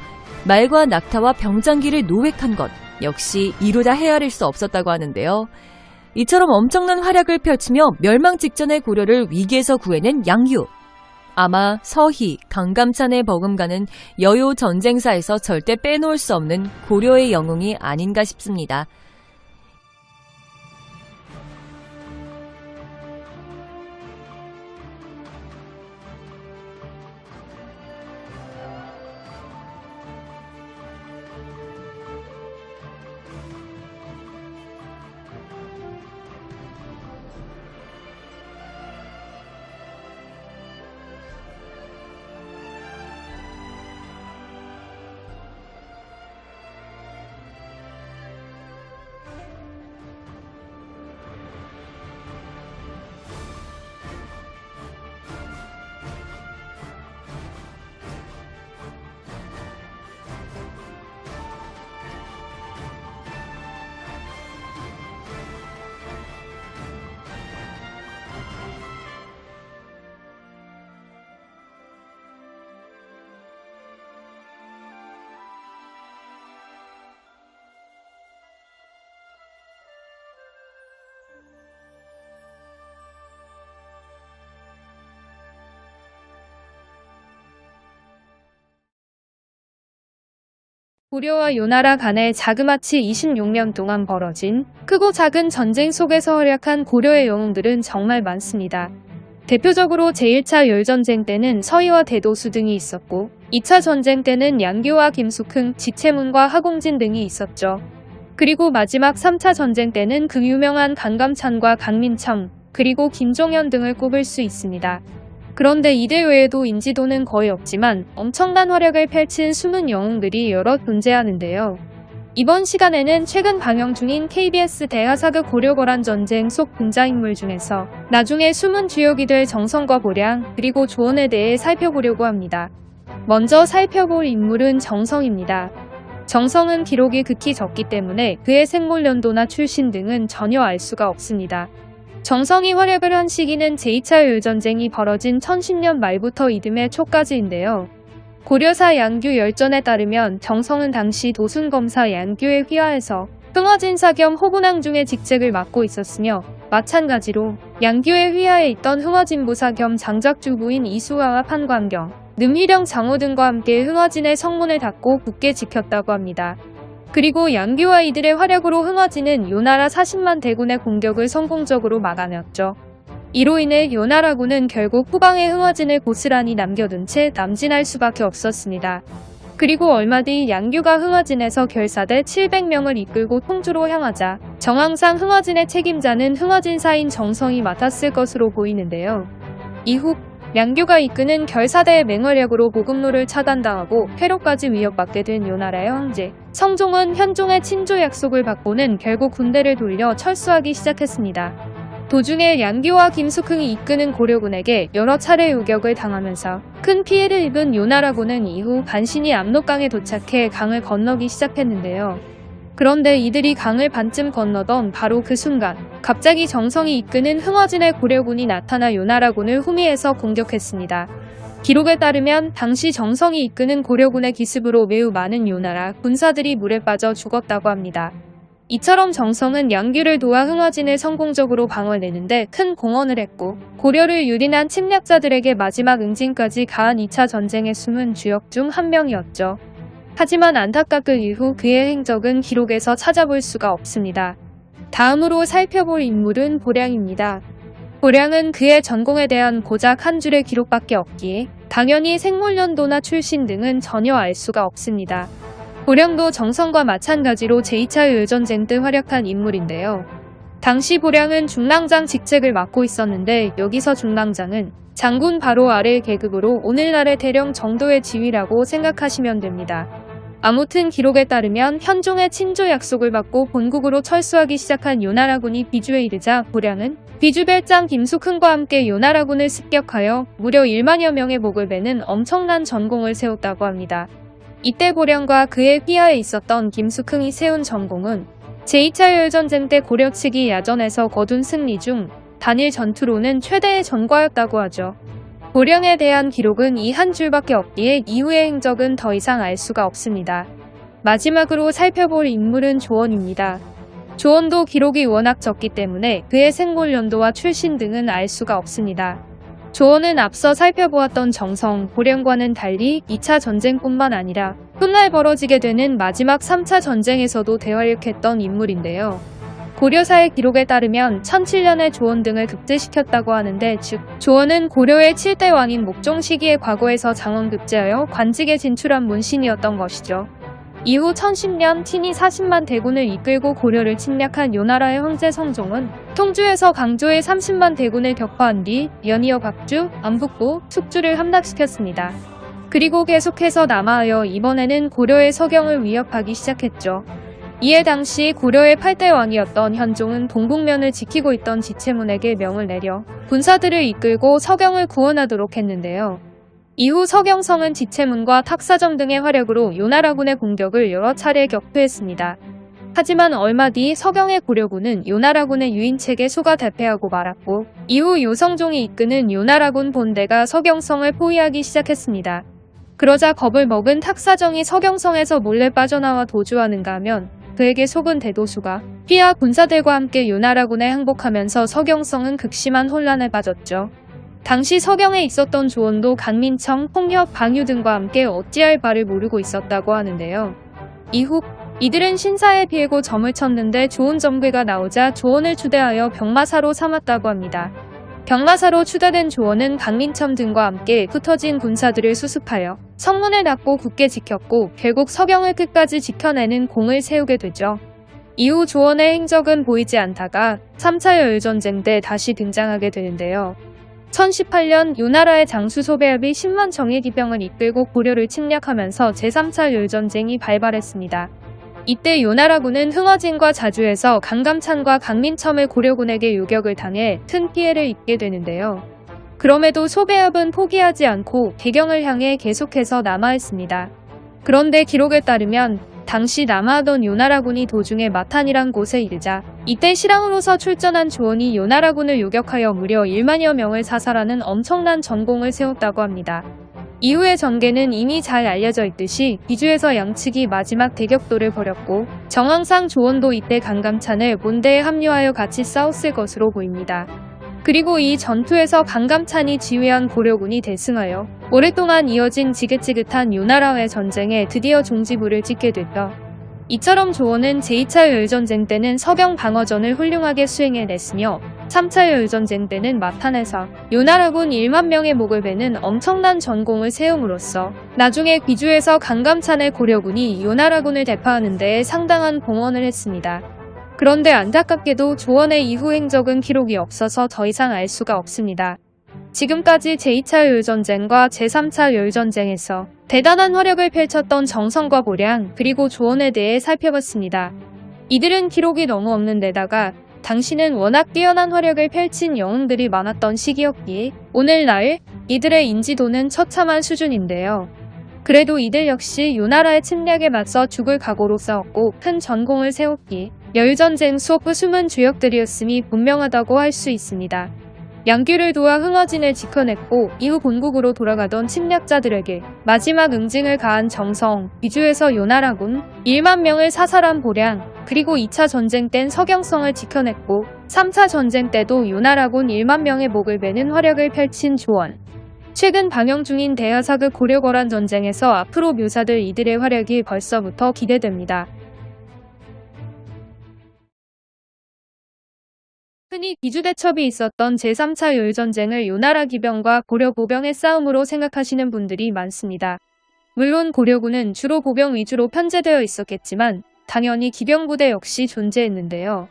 말과 낙타와 병장기를 노획한 것 역시 이루다 헤아릴 수 없었다고 하는데요. 이처럼 엄청난 활약을 펼치며 멸망 직전의 고려를 위기에서 구해낸 양규. 아마 서희, 강감찬의 버금가는 여요 전쟁사에서 절대 빼놓을 수 없는 고려의 영웅이 아닌가 싶습니다. 고려와 요나라 간에 자그마치 26년 동안 벌어진 크고 작은 전쟁 속에서 활약한 고려의 영웅들은 정말 많습니다. 대표적으로 제1차 열전쟁 때는 서희와 대도수 등이 있었고 2차 전쟁 때는 양규와 김숙흥, 지채문과 하공진 등이 있었죠. 그리고 마지막 3차 전쟁 때는 그 유명한 강감찬과 강민청, 그리고 김종현 등을 꼽을 수 있습니다. 그런데 이들 외에도 인지도는 거의 없지만 엄청난 활약을 펼친 숨은 영웅들이 여러 존재하는데요. 이번 시간에는 최근 방영 중인 KBS 대하사극 고려거란 전쟁 속 등장인물 중에서 나중에 숨은 주역이 될 정성과 보량, 그리고 조언에 대해 살펴보려고 합니다. 먼저 살펴볼 인물은 정성입니다. 정성은 기록이 극히 적기 때문에 그의 생몰 연도나 출신 등은 전혀 알 수가 없습니다. 정성이 활약을 한 시기는 제2차 열전쟁이 벌어진 1010년 말부터 이듬해 초까지인데요. 고려사 양규 열전에 따르면 정성은 당시 도순검사 양규에 휘하해서 흥화진사 겸 호군왕중의 직책을 맡고 있었으며 마찬가지로 양규에 휘하에 있던 흥화진부사 겸 장작주부인 이수화와 판관경, 늠희령 장호 등과 함께 흥화진의 성문을 닫고 굳게 지켰다고 합니다. 그리고 양규와 이들의 활약으로 흥화진은 요나라 40만 대군의 공격을 성공적으로 막아냈죠. 이로 인해 요나라군은 결국 후방에 흥화진을 고스란히 남겨둔 채 남진할 수밖에 없었습니다. 그리고 얼마 뒤 양규가 흥화진에서 결사대 700명을 이끌고 통주로 향하자 정황상 흥화진의 책임자는 흥화진사인 정성이 맡았을 것으로 보이는데요. 이후 양규가 이끄는 결사대의 맹활약으로 보급로를 차단당하고 회로까지 위협받게 된 요나라의 황제 성종은 현종의 친조 약속을 받고는 결국 군대를 돌려 철수하기 시작했습니다. 도중에 양규와 김숙흥이 이끄는 고려군에게 여러 차례 요격을 당하면서 큰 피해를 입은 요나라군은 이후 간신히 압록강에 도착해 강을 건너기 시작했는데요. 그런데 이들이 강을 반쯤 건너던 바로 그 순간 갑자기 정성이 이끄는 흥화진의 고려군이 나타나 요나라군을 후미에서 공격했습니다. 기록에 따르면 당시 정성이 이끄는 고려군의 기습으로 매우 많은 요나라 군사들이 물에 빠져 죽었다고 합니다. 이처럼 정성은 양규를 도와 흥화진을 성공적으로 방어내는데 큰 공헌을 했고 고려를 유린한 침략자들에게 마지막 응징까지 가한 2차 전쟁의 숨은 주역 중 한 명이었죠. 하지만 안타깝게 이후 그의 행적은 기록에서 찾아볼 수가 없습니다. 다음으로 살펴볼 인물은 보량입니다. 고량은 그의 전공에 대한 고작 한 줄의 기록밖에 없기에 당연히 생물연도나 출신 등은 전혀 알 수가 없습니다. 고량도 정성과 마찬가지로 제2차 요일전쟁 때 활약한 인물인데요. 당시 고량은 중랑장 직책을 맡고 있었는데 여기서 중랑장은 장군 바로 아래 계급으로 오늘날의 대령 정도의 지위라고 생각하시면 됩니다. 아무튼 기록에 따르면 현종의 친조 약속을 받고 본국으로 철수하기 시작한 요나라군이 비주에 이르자 고량은 비주별장 김숙흥과 함께 요나라군을 습격하여 무려 1만여 명의 목을 베는 엄청난 전공을 세웠다고 합니다. 이때 고량과 그의 휘하에 있었던 김숙흥이 세운 전공은 제2차 요일전쟁 때 고려 측이 야전에서 거둔 승리 중 단일 전투로는 최대의 전과였다고 하죠. 고량에 대한 기록은 이 한 줄밖에 없기에 이후의 행적은 더 이상 알 수가 없습니다. 마지막으로 살펴볼 인물은 조원입니다. 조원도 기록이 워낙 적기 때문에 그의 생골연도와 출신 등은 알 수가 없습니다. 조원은 앞서 살펴보았던 정성, 고량과는 달리 2차 전쟁뿐만 아니라 훗날 벌어지게 되는 마지막 3차 전쟁에서도 대활약했던 인물인데요. 고려사의 기록에 따르면 1007년에 조원 등을 급제시켰다고 하는데 즉 조원은 고려의 7대 왕인 목종 시기의 과거에서 장원 급제하여 관직에 진출한 문신이었던 것이죠. 이후 1010년 친히 40만 대군을 이끌고 고려를 침략한 요나라의 황제 성종은 통주에서 강조의 30만 대군을 격파한 뒤 연이어 박주, 안북부, 숙주를 함락시켰습니다. 그리고 계속해서 남하하여 이번에는 고려의 서경을 위협하기 시작했죠. 이에 당시 고려의 8대 왕이었던 현종은 동북면을 지키고 있던 지체문에게 명을 내려 군사들을 이끌고 서경을 구원하도록 했는데요. 이후 서경성은 지체문과 탁사정 등의 활약으로 요나라군의 공격을 여러 차례 격퇴했습니다. 하지만 얼마 뒤 서경의 고려군은 요나라군의 유인책에 속아 대패하고 말았고 이후 요성종이 이끄는 요나라군 본대가 서경성을 포위하기 시작했습니다. 그러자 겁을 먹은 탁사정이 서경성에서 몰래 빠져나와 도주하는가 하면 그에게 속은 대도수가 휘하 군사들과 함께 요나라군에 항복하면서 서경성은 극심한 혼란에 빠졌죠. 당시 서경에 있었던 조원도 강민청, 홍협, 방유 등과 함께 어찌할 바를 모르고 있었다고 하는데요. 이후 이들은 신사에 비하고 점을 쳤는데 좋은 점괘가 나오자 조원을 추대하여 병마사로 삼았다고 합니다. 병마사로 추대된 조원은 강민청 등과 함께 흩어진 군사들을 수습하여 성문을 닫고 굳게 지켰고 결국 서경을 끝까지 지켜내는 공을 세우게 되죠. 이후 조원의 행적은 보이지 않다가 3차 요일전쟁 때 다시 등장하게 되는데요. 1018년 요나라의 장수 소배합이 10만 정예기병을 이끌고 고려를 침략하면서 제3차 요일전쟁이 발발했습니다. 이때 요나라군은 흥어진과 자주에서 강감찬과 강민첨을 고려군에게 요격을 당해 큰 피해를 입게 되는데요. 그럼에도 소배합은 포기하지 않고 개경을 향해 계속해서 남하했습니다. 그런데 기록에 따르면 당시 남하하던 요나라군이 도중에 마탄이란 곳에 이르자 이때 실항으로서 출전한 조원이 요나라군을 요격하여 무려 1만여 명을 사살하는 엄청난 전공을 세웠다고 합니다. 이후의 전개는 이미 잘 알려져 있듯이 비주에서 양측이 마지막 대격돌을 벌였고 정황상 조원도 이때 강감찬을 본대에 합류하여 같이 싸웠을 것으로 보입니다. 그리고 이 전투에서 강감찬이 지휘한 고려군이 대승하여 오랫동안 이어진 지긋지긋한 요나라와의 전쟁에 드디어 종지부를 찍게 됐죠. 이처럼 조원은 제2차 요일전쟁 때는 서경 방어전을 훌륭하게 수행해냈으며 3차 요일전쟁 때는 마탄에서 요나라군 1만 명의 목을 베는 엄청난 전공을 세움으로써 나중에 귀주에서 강감찬의 고려군이 요나라군을 대파하는 데에 상당한 공헌을 했습니다. 그런데 안타깝게도 조원의 이후 행적은 기록이 없어서 더 이상 알 수가 없습니다. 지금까지 제2차 요일전쟁과 제3차 요일전쟁에서 대단한 활약을 펼쳤던 정성과 고량 그리고 조원에 대해 살펴봤습니다. 이들은 기록이 너무 없는 데다가 당시는 워낙 뛰어난 활약을 펼친 영웅들이 많았던 시기였기에 오늘날 이들의 인지도는 처참한 수준인데요. 그래도 이들 역시 요나라의 침략에 맞서 죽을 각오로 싸웠고 큰 전공을 세웠기에 여일전쟁 수호프 숨은 주역들이었음이 분명하다고 할 수 있습니다. 양귀를 도와 흥어진을 지켜냈고 이후 본국으로 돌아가던 침략자들에게 마지막 응징을 가한 정성, 비주에서 요나라군 1만 명을 사살한 보량, 그리고 2차 전쟁 땐 서경성을 지켜냈고 3차 전쟁 때도 요나라군 1만 명의 목을 베는 활약을 펼친 조원. 최근 방영 중인 대하사극 고려거란 전쟁에서 앞으로 묘사될 이들의 활약이 벌써부터 기대됩니다. 흔히 귀주대첩이 있었던 제3차 요일전쟁을 요나라 기병과 고려 보병의 싸움으로 생각하시는 분들이 많습니다. 물론 고려군은 주로 보병 위주로 편제되어 있었겠지만 당연히 기병부대 역시 존재했는데요.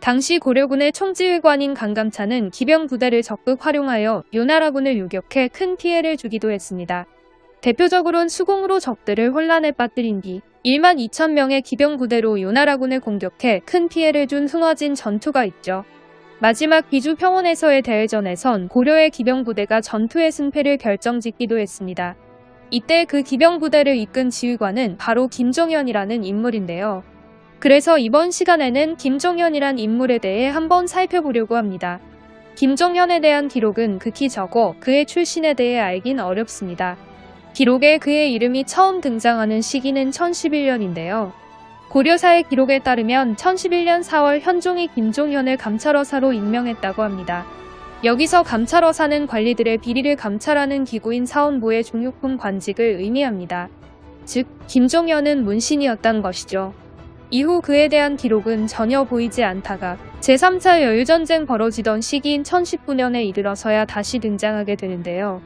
당시 고려군의 총지휘관인 강감찬은 기병부대를 적극 활용하여 요나라군을 요격해 큰 피해를 주기도 했습니다. 대표적으로는 수공으로 적들을 혼란에 빠뜨린 뒤 1만 2천 명의 기병부대로 요나라군을 공격해 큰 피해를 준 흥화진 전투가 있죠. 마지막 귀주 평원에서의 대회전에선 고려의 기병부대가 전투의 승패를 결정짓기도 했습니다. 이때 그 기병부대를 이끈 지휘관은 바로 김종현이라는 인물인데요. 그래서 이번 시간에는 김종현이란 인물에 대해 한번 살펴보려고 합니다. 김종현에 대한 기록은 극히 적어 그의 출신에 대해 알긴 어렵습니다. 기록에 그의 이름이 처음 등장하는 시기는 1011년인데요. 고려사의 기록에 따르면 1011년 4월 현종이 김종현을 감찰어사로 임명했다고 합니다. 여기서 감찰어사는 관리들의 비리를 감찰하는 기구인 사원부의 중육품 관직을 의미합니다. 즉, 김종현은 문신이었단 것이죠. 이후 그에 대한 기록은 전혀 보이지 않다가 제3차 여유전쟁 벌어지던 시기인 1019년에 이르러서야 다시 등장하게 되는데요.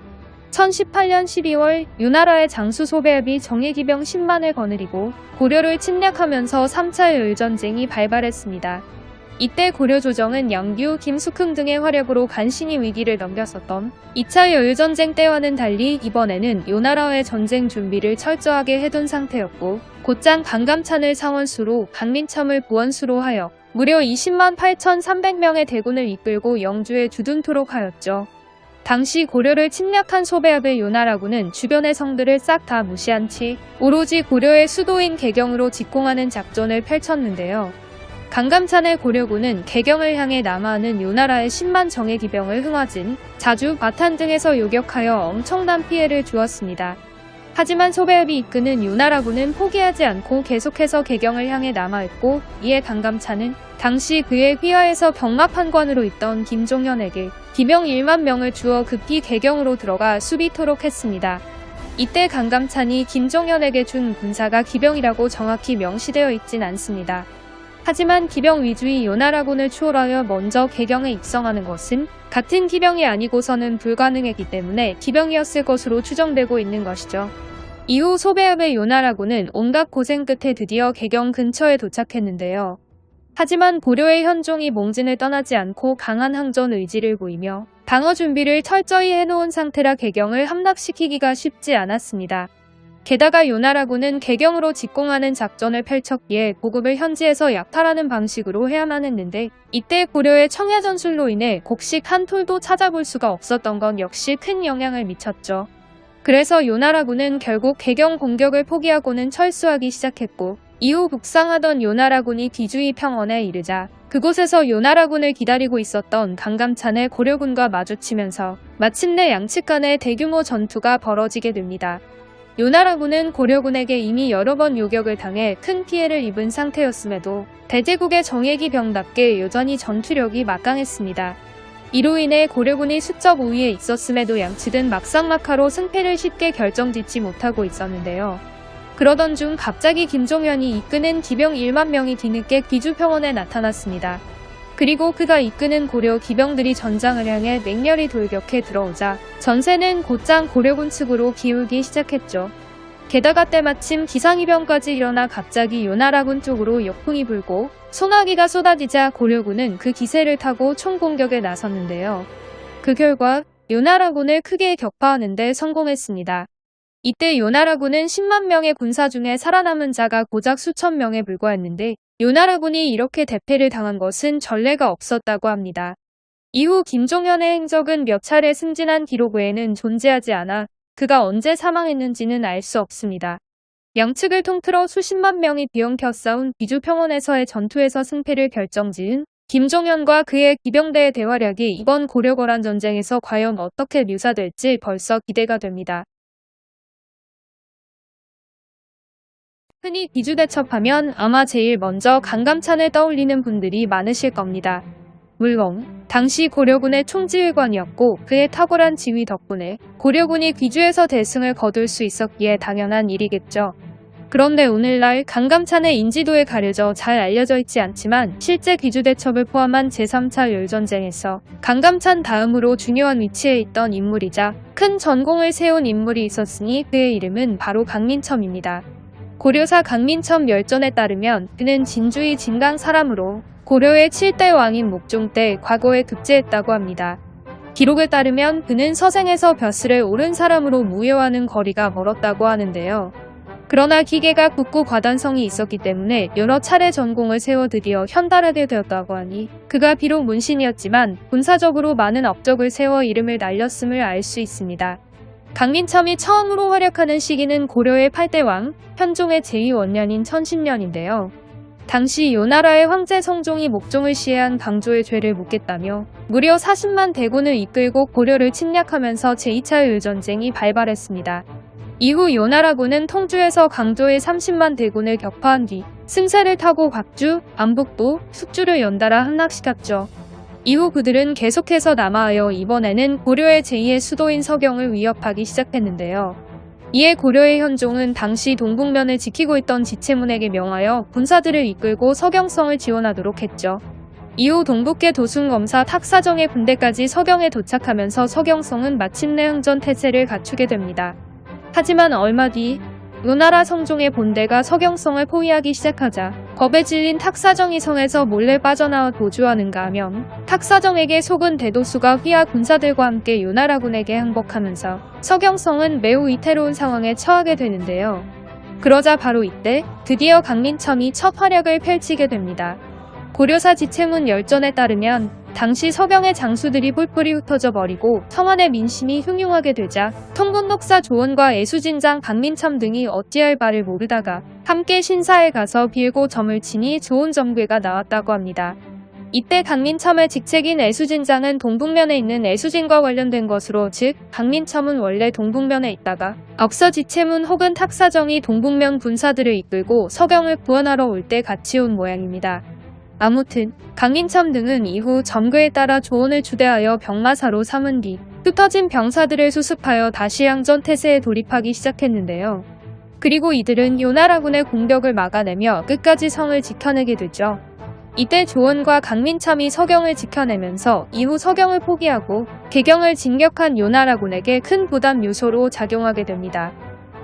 1018년 12월 요나라의 장수 소배합이 정예기병 10만을 거느리고 고려를 침략하면서 3차 여유전쟁이 발발했습니다. 이때 고려 조정은 양규, 김숙흥 등의 활약으로 간신히 위기를 넘겼었던 2차 여유전쟁 때와는 달리 이번에는 요나라의 전쟁 준비를 철저하게 해둔 상태였고 곧장 강감찬을 상원수로 강민첨을 부원수로 하여 무려 20만 8,300명의 대군을 이끌고 영주에 주둔토록 하였죠. 당시 고려를 침략한 소배합의 요나라군은 주변의 성들을 싹 다 무시한 채 오로지 고려의 수도인 개경으로 직공하는 작전을 펼쳤는데요. 강감찬의 고려군은 개경을 향해 남하하는 요나라의 10만 정예 기병을 흥화진, 자주, 바탄 등에서 요격하여 엄청난 피해를 주었습니다. 하지만 소배합이 이끄는 요나라군은 포기하지 않고 계속해서 개경을 향해 남하했고 이에 강감찬은 당시 그의 휘하에서 병마판관으로 있던 김종현에게 기병 1만 명을 주어 급히 개경으로 들어가 수비토록 했습니다. 이때 강감찬이 김종현에게 준 군사가 기병이라고 정확히 명시되어 있진 않습니다. 하지만 기병 위주의 요나라군을 추월하여 먼저 개경에 입성하는 것은 같은 기병이 아니고서는 불가능했기 때문에 기병이었을 것으로 추정되고 있는 것이죠. 이후 소배합의 요나라군은 온갖 고생 끝에 드디어 개경 근처에 도착했는데요. 하지만 고려의 현종이 몽진을 떠나지 않고 강한 항전 의지를 보이며 방어 준비를 철저히 해놓은 상태라 개경을 함락시키기가 쉽지 않았습니다. 게다가 요나라군은 개경으로 직공하는 작전을 펼쳤기에 보급을 현지에서 약탈하는 방식으로 해야만 했는데 이때 고려의 청야 전술로 인해 곡식 한 톨도 찾아볼 수가 없었던 건 역시 큰 영향을 미쳤죠. 그래서 요나라군은 결국 개경 공격을 포기하고는 철수하기 시작했고 이후 북상하던 요나라군이 귀주의 평원에 이르자 그곳에서 요나라군을 기다리고 있었던 강감찬의 고려군과 마주치면서 마침내 양측 간의 대규모 전투가 벌어지게 됩니다. 요나라군은 고려군에게 이미 여러 번 요격을 당해 큰 피해를 입은 상태였음에도 대제국의 정예기병답게 여전히 전투력이 막강했습니다. 이로 인해 고려군이 수적 우위에 있었음에도 양측은 막상막하로 승패를 쉽게 결정짓지 못하고 있었는데요. 그러던 중 갑자기 김종현이 이끄는 기병 1만 명이 뒤늦게 귀주평원에 나타났습니다. 그리고 그가 이끄는 고려 기병들이 전장을 향해 맹렬히 돌격해 들어오자 전세는 곧장 고려군 측으로 기울기 시작했죠. 게다가 때마침 기상이병까지 일어나 갑자기 요나라군 쪽으로 역풍이 불고 소나기가 쏟아지자 고려군은 그 기세를 타고 총공격에 나섰는데요. 그 결과 요나라군을 크게 격파하는 데 성공했습니다. 이때 요나라군은 10만 명의 군사 중에 살아남은 자가 고작 수천 명에 불과했는데 요나라군이 이렇게 대패를 당한 것은 전례가 없었다고 합니다. 이후 김종현의 행적은 몇 차례 승진한 기록 외에는 존재하지 않아 그가 언제 사망했는지는 알 수 없습니다. 양측을 통틀어 수십만 명이 뒤엉켜 싸운 귀주평원에서의 전투에서 승패를 결정지은 김종현과 그의 기병대의 대활약이 이번 고려거란 전쟁에서 과연 어떻게 묘사될지 벌써 기대가 됩니다. 흔히 귀주대첩하면 아마 제일 먼저 강감찬을 떠올리는 분들이 많으실 겁니다. 물론 당시 고려군의 총지휘관이었고 그의 탁월한 지휘 덕분에 고려군이 귀주에서 대승을 거둘 수 있었기에 당연한 일이겠죠. 그런데 오늘날 강감찬의 인지도에 가려져 잘 알려져 있지 않지만 실제 귀주대첩을 포함한 제3차 열전쟁에서 강감찬 다음으로 중요한 위치에 있던 인물이자 큰 전공을 세운 인물이 있었으니 그의 이름은 바로 강민첨입니다. 고려사 강민첨 열전에 따르면 그는 진주의 진강 사람으로 고려의 7대 왕인 목종 때 과거에 급제했다고 합니다. 기록에 따르면 그는 서생에서 벼슬에 오른 사람으로 무효와는 거리가 멀었다고 하는데요. 그러나 기계가 굳고 과단성이 있었기 때문에 여러 차례 전공을 세워 드디어 현달하게 되었다고 하니 그가 비록 문신이었지만 군사적으로 많은 업적을 세워 이름을 날렸음을 알 수 있습니다. 강민첨이 처음으로 활약하는 시기는 고려의 8대 왕, 현종의 제2원년인 1010년인데요. 당시 요나라의 황제 성종이 목종을 시해한 강조의 죄를 묻겠다며 무려 40만 대군을 이끌고 고려를 침략하면서 제2차 을전쟁이 발발했습니다. 이후 요나라군은 통주에서 강조의 30만 대군을 격파한 뒤 승세를 타고 각주, 안북도, 숙주를 연달아 함락시켰죠. 이후 그들은 계속해서 남하하여 이번에는 고려의 제2의 수도인 서경을 위협하기 시작했는데요. 이에 고려의 현종은 당시 동북면을 지키고 있던 지체문에게 명하여 군사들을 이끌고 서경성을 지원하도록 했죠. 이후 동북계 도순검사 탁사정의 군대까지 서경에 도착하면서 서경성은 마침내 흥전 태세를 갖추게 됩니다. 하지만 얼마 뒤 요나라 성종의 본대가 서경성을 포위하기 시작하자 겁에 질린 탁사정이 성에서 몰래 빠져나와 도주하는가 하면 탁사정에게 속은 대도수가 휘하 군사들과 함께 요나라군에게 항복하면서 서경성은 매우 위태로운 상황에 처하게 되는데요. 그러자 바로 이때 드디어 강민첨이 첫 활약을 펼치게 됩니다. 고려사 지체문 열전에 따르면 당시 서경의 장수들이 뿔뿔이 흩어져 버리고 성안의 민심이 흉흉하게 되자 통군독사 조원과 애수진장 강민첨 등이 어찌할 바를 모르다가 함께 신사에 가서 빌고 점을 치니 좋은 점괘가 나왔다고 합니다. 이때 강민첨의 직책인 애수진장은 동북면에 있는 애수진과 관련된 것으로, 즉 강민첨은 원래 동북면에 있다가 억서 지체문 혹은 탁사정이 동북면 군사들을 이끌고 서경을 구원하러 올 때 같이 온 모양입니다. 아무튼 강민첨 등은 이후 점괘에 따라 조원을 주대하여 병마사로 삼은 뒤 흩어진 병사들을 수습하여 다시 항전 태세에 돌입하기 시작했는데요. 그리고 이들은 요나라군의 공격을 막아내며 끝까지 성을 지켜내게 되죠. 이때 조원과 강민첨이 서경을 지켜내면서 이후 서경을 포기하고 개경을 진격한 요나라군에게 큰 부담 요소로 작용하게 됩니다.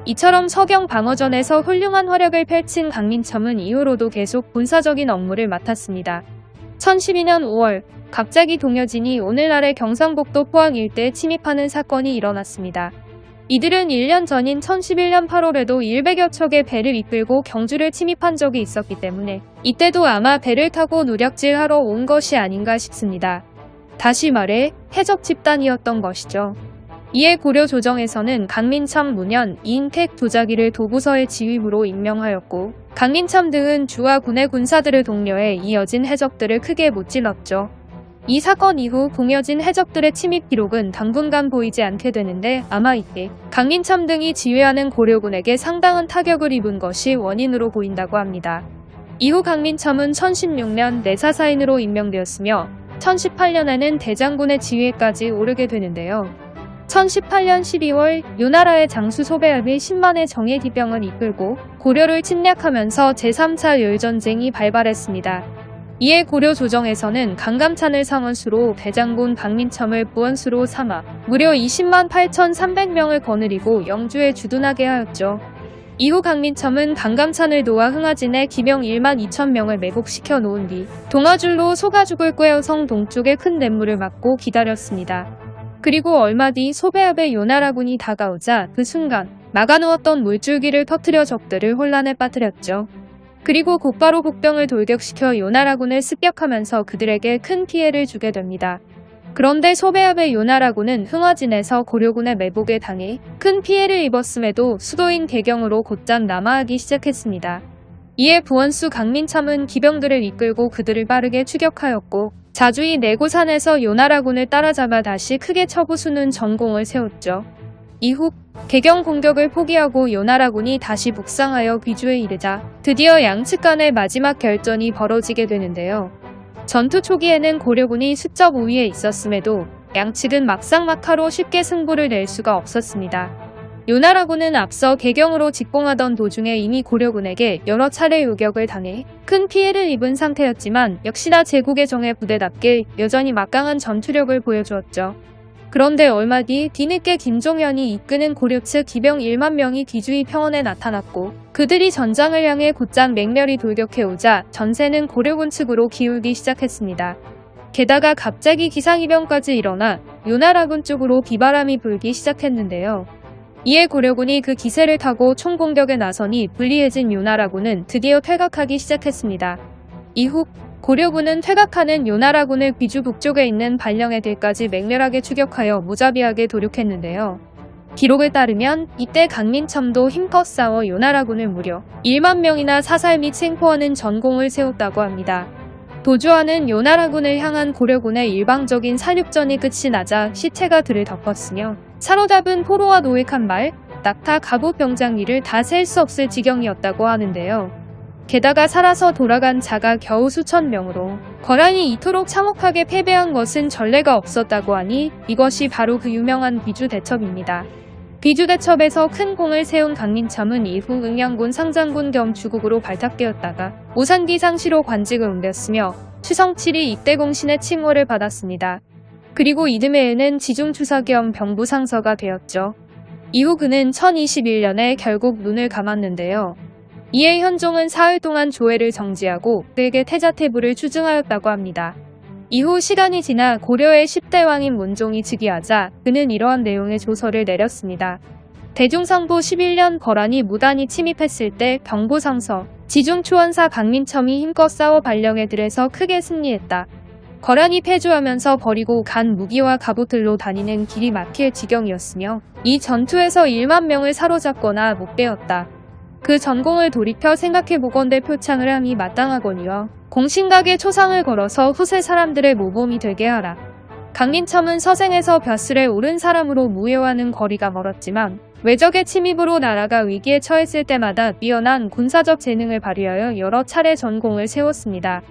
이처럼 서경 방어전에서 훌륭한 활약을 펼친 강민첨은 이후로도 계속 군사적인 업무를 맡았습니다. 1012년 5월 갑자기 동여진이 오늘날의 경상북도 포항 일대에 침입하는 사건이 일어났습니다. 이들은 1년 전인 1011년 8월에도 100여 척의 배를 이끌고 경주를 침입한 적이 있었기 때문에 이때도 아마 배를 타고 누력질하러 온 것이 아닌가 싶습니다. 다시 말해 해적 집단이었던 것이죠. 이에 고려 조정에서는 강민첨, 문현, 이인택, 도자기를 도부서의 지휘부로 임명하였고 강민첨 등은 주와 군의 군사들을 독려해 이어진 해적들을 크게 못질렀죠. 이 사건 이후 동여진 해적들의 침입 기록은 당분간 보이지 않게 되는데 아마 이때 강민첨 등이 지휘하는 고려군에게 상당한 타격을 입은 것이 원인으로 보인다고 합니다. 이후 강민첨은 1016년 내사사인으로 임명되었으며 1018년에는 대장군의 지휘에까지 오르게 되는데요. 1018년 12월 요나라의 장수 소배압이 10만의 정예 기병을 이끌고 고려를 침략하면서 제3차 열전쟁이 발발했습니다. 이에 고려 조정에서는 강감찬을 상원수로 대장군 강민첨을 부원수로 삼아 무려 20만 8,300명을 거느리고 영주에 주둔하게 하였죠. 이후 강민첨은 강감찬을 도와 흥하진에 기병 1만 2천 명을 매복시켜 놓은 뒤 동아줄로 소가죽을 꿰어 성 동쪽의 큰 냇물을 막고 기다렸습니다. 그리고 얼마 뒤 소배압의 요나라군이 다가오자 그 순간 막아놓았던 물줄기를 터뜨려 적들을 혼란에 빠뜨렸죠. 그리고 곧바로 복병을 돌격시켜 요나라군을 습격하면서 그들에게 큰 피해를 주게 됩니다. 그런데 소배압의 요나라군은 흥화진에서 고려군의 매복에 당해 큰 피해를 입었음에도 수도인 개경으로 곧장 남하하기 시작했습니다. 이에 부원수 강민첨은 기병들을 이끌고 그들을 빠르게 추격하였고 자주이 내고산에서 요나라군을 따라잡아 다시 크게 쳐부수는 전공을 세웠죠. 이후 개경 공격을 포기하고 요나라군이 다시 북상하여 귀주에 이르자 드디어 양측 간의 마지막 결전이 벌어지게 되는데요. 전투 초기에는 고려군이 수적 우위에 있었음에도 양측은 막상막하로 쉽게 승부를 낼 수가 없었습니다. 요나라군은 앞서 개경으로 직봉하던 도중에 이미 고려군에게 여러 차례 요격을 당해 큰 피해를 입은 상태였지만 역시나 제국의 정예 부대답게 여전히 막강한 전투력을 보여주었죠. 그런데 얼마 뒤늦게 김종현이 이끄는 고려 측 기병 1만 명이 귀주의 평원에 나타났고 그들이 전장을 향해 곧장 맹렬히 돌격해오자 전세는 고려군 측으로 기울기 시작했습니다. 게다가 갑자기 기상이변까지 일어나 요나라군 쪽으로 비바람이 불기 시작했는데요. 이에 고려군이 그 기세를 타고 총공격에 나서니 불리해진 요나라군은 드디어 퇴각하기 시작했습니다. 이후 고려군은 퇴각하는 요나라군을 귀주 북쪽에 있는 발령해들까지 맹렬하게 추격하여 무자비하게 도륙했는데요. 기록에 따르면 이때 강민첨도 힘껏 싸워 요나라군을 무려 1만 명이나 사살 및 생포하는 전공을 세웠다고 합니다. 도주하는 요나라군을 향한 고려군의 일방적인 살육전이 끝이 나자 시체가 들을 덮었으며 사로잡은 포로와 노획한 말, 낙타, 갑옷, 병장리를 다 셀 수 없을 지경이었다고 하는데요. 게다가 살아서 돌아간 자가 겨우 수천 명으로 거란이 이토록 참혹하게 패배한 것은 전례가 없었다고 하니 이것이 바로 그 유명한 귀주대첩입니다. 귀주대첩에서 큰 공을 세운 강민첨은 이후 응양군 상장군 겸 주국으로 발탁되었다가 오산기 상시로 관직을 옮겼으며 추성 7일 익대공신의 칭호를 받았습니다. 그리고 이듬해에는 지중추사 겸 병부상서가 되었죠. 이후 그는 1021년에 결국 눈을 감았는데요. 이에 현종은 사흘 동안 조회를 정지하고 그에게 태자태부를 추증하였다고 합니다. 이후 시간이 지나 고려의 10대 왕인 문종이 즉위하자 그는 이러한 내용의 조서를 내렸습니다. 대중상부 11년 거란이 무단히 침입했을 때 병부상서, 지중추원사 강민첨이 힘껏 싸워 발령해들에서 크게 승리했다. 거란이 패주하면서 버리고 간 무기와 갑옷들로 다니는 길이 막힐 지경이었으며 이 전투에서 1만 명을 사로잡거나 못 빼었다. 그 전공을 돌이켜 생각해보건대 표창을 함이 마땅하거니와 공신각에 초상을 걸어서 후세 사람들의 모범이 되게 하라. 강민첨은 서생에서 벼슬에 오른 사람으로 무예와는 거리가 멀었지만 외적의 침입으로 나라가 위기에 처했을 때마다 뛰어난 군사적 재능을 발휘하여 여러 차례 전공을 세웠습니다.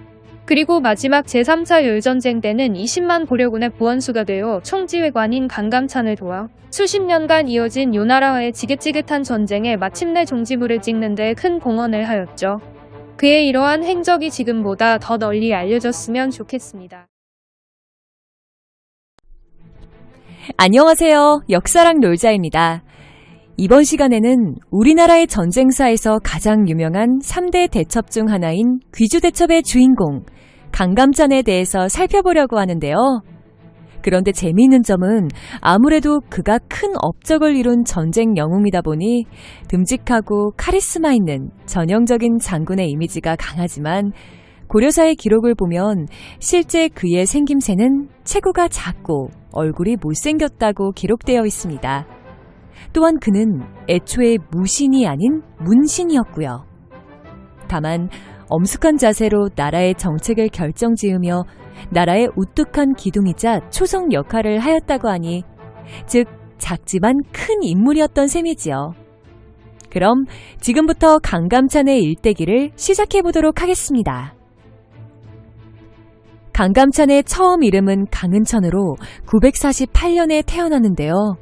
그리고 마지막 제3차 열전쟁 때는 20만 고려군의 보원수가 되어 총지휘관인 강감찬을 도와 수십 년간 이어진 요나라와의 지긋지긋한 전쟁에 마침내 종지부를 찍는 데 큰 공헌을 하였죠. 그의 이러한 행적이 지금보다 더 널리 알려졌으면 좋겠습니다. 안녕하세요. 역사랑 놀자입니다. 이번 시간에는 우리나라의 전쟁사에서 가장 유명한 3대 대첩 중 하나인 귀주대첩의 주인공 강감찬에 대해서 살펴보려고 하는데요. 그런데 재미있는 점은 아무래도 그가 큰 업적을 이룬 전쟁 영웅이다 보니 듬직하고 카리스마 있는 전형적인 장군의 이미지가 강하지만 고려사의 기록을 보면 실제 그의 생김새는 체구가 작고 얼굴이 못생겼다고 기록되어 있습니다. 또한 그는 애초에 무신이 아닌 문신이었고요. 다만 엄숙한 자세로 나라의 정책을 결정지으며 나라의 우뚝한 기둥이자 초성 역할을 하였다고 하니 즉 작지만 큰 인물이었던 셈이지요. 그럼 지금부터 강감찬의 일대기를 시작해보도록 하겠습니다. 강감찬의 처음 이름은 강은천으로 948년에 태어났는데요.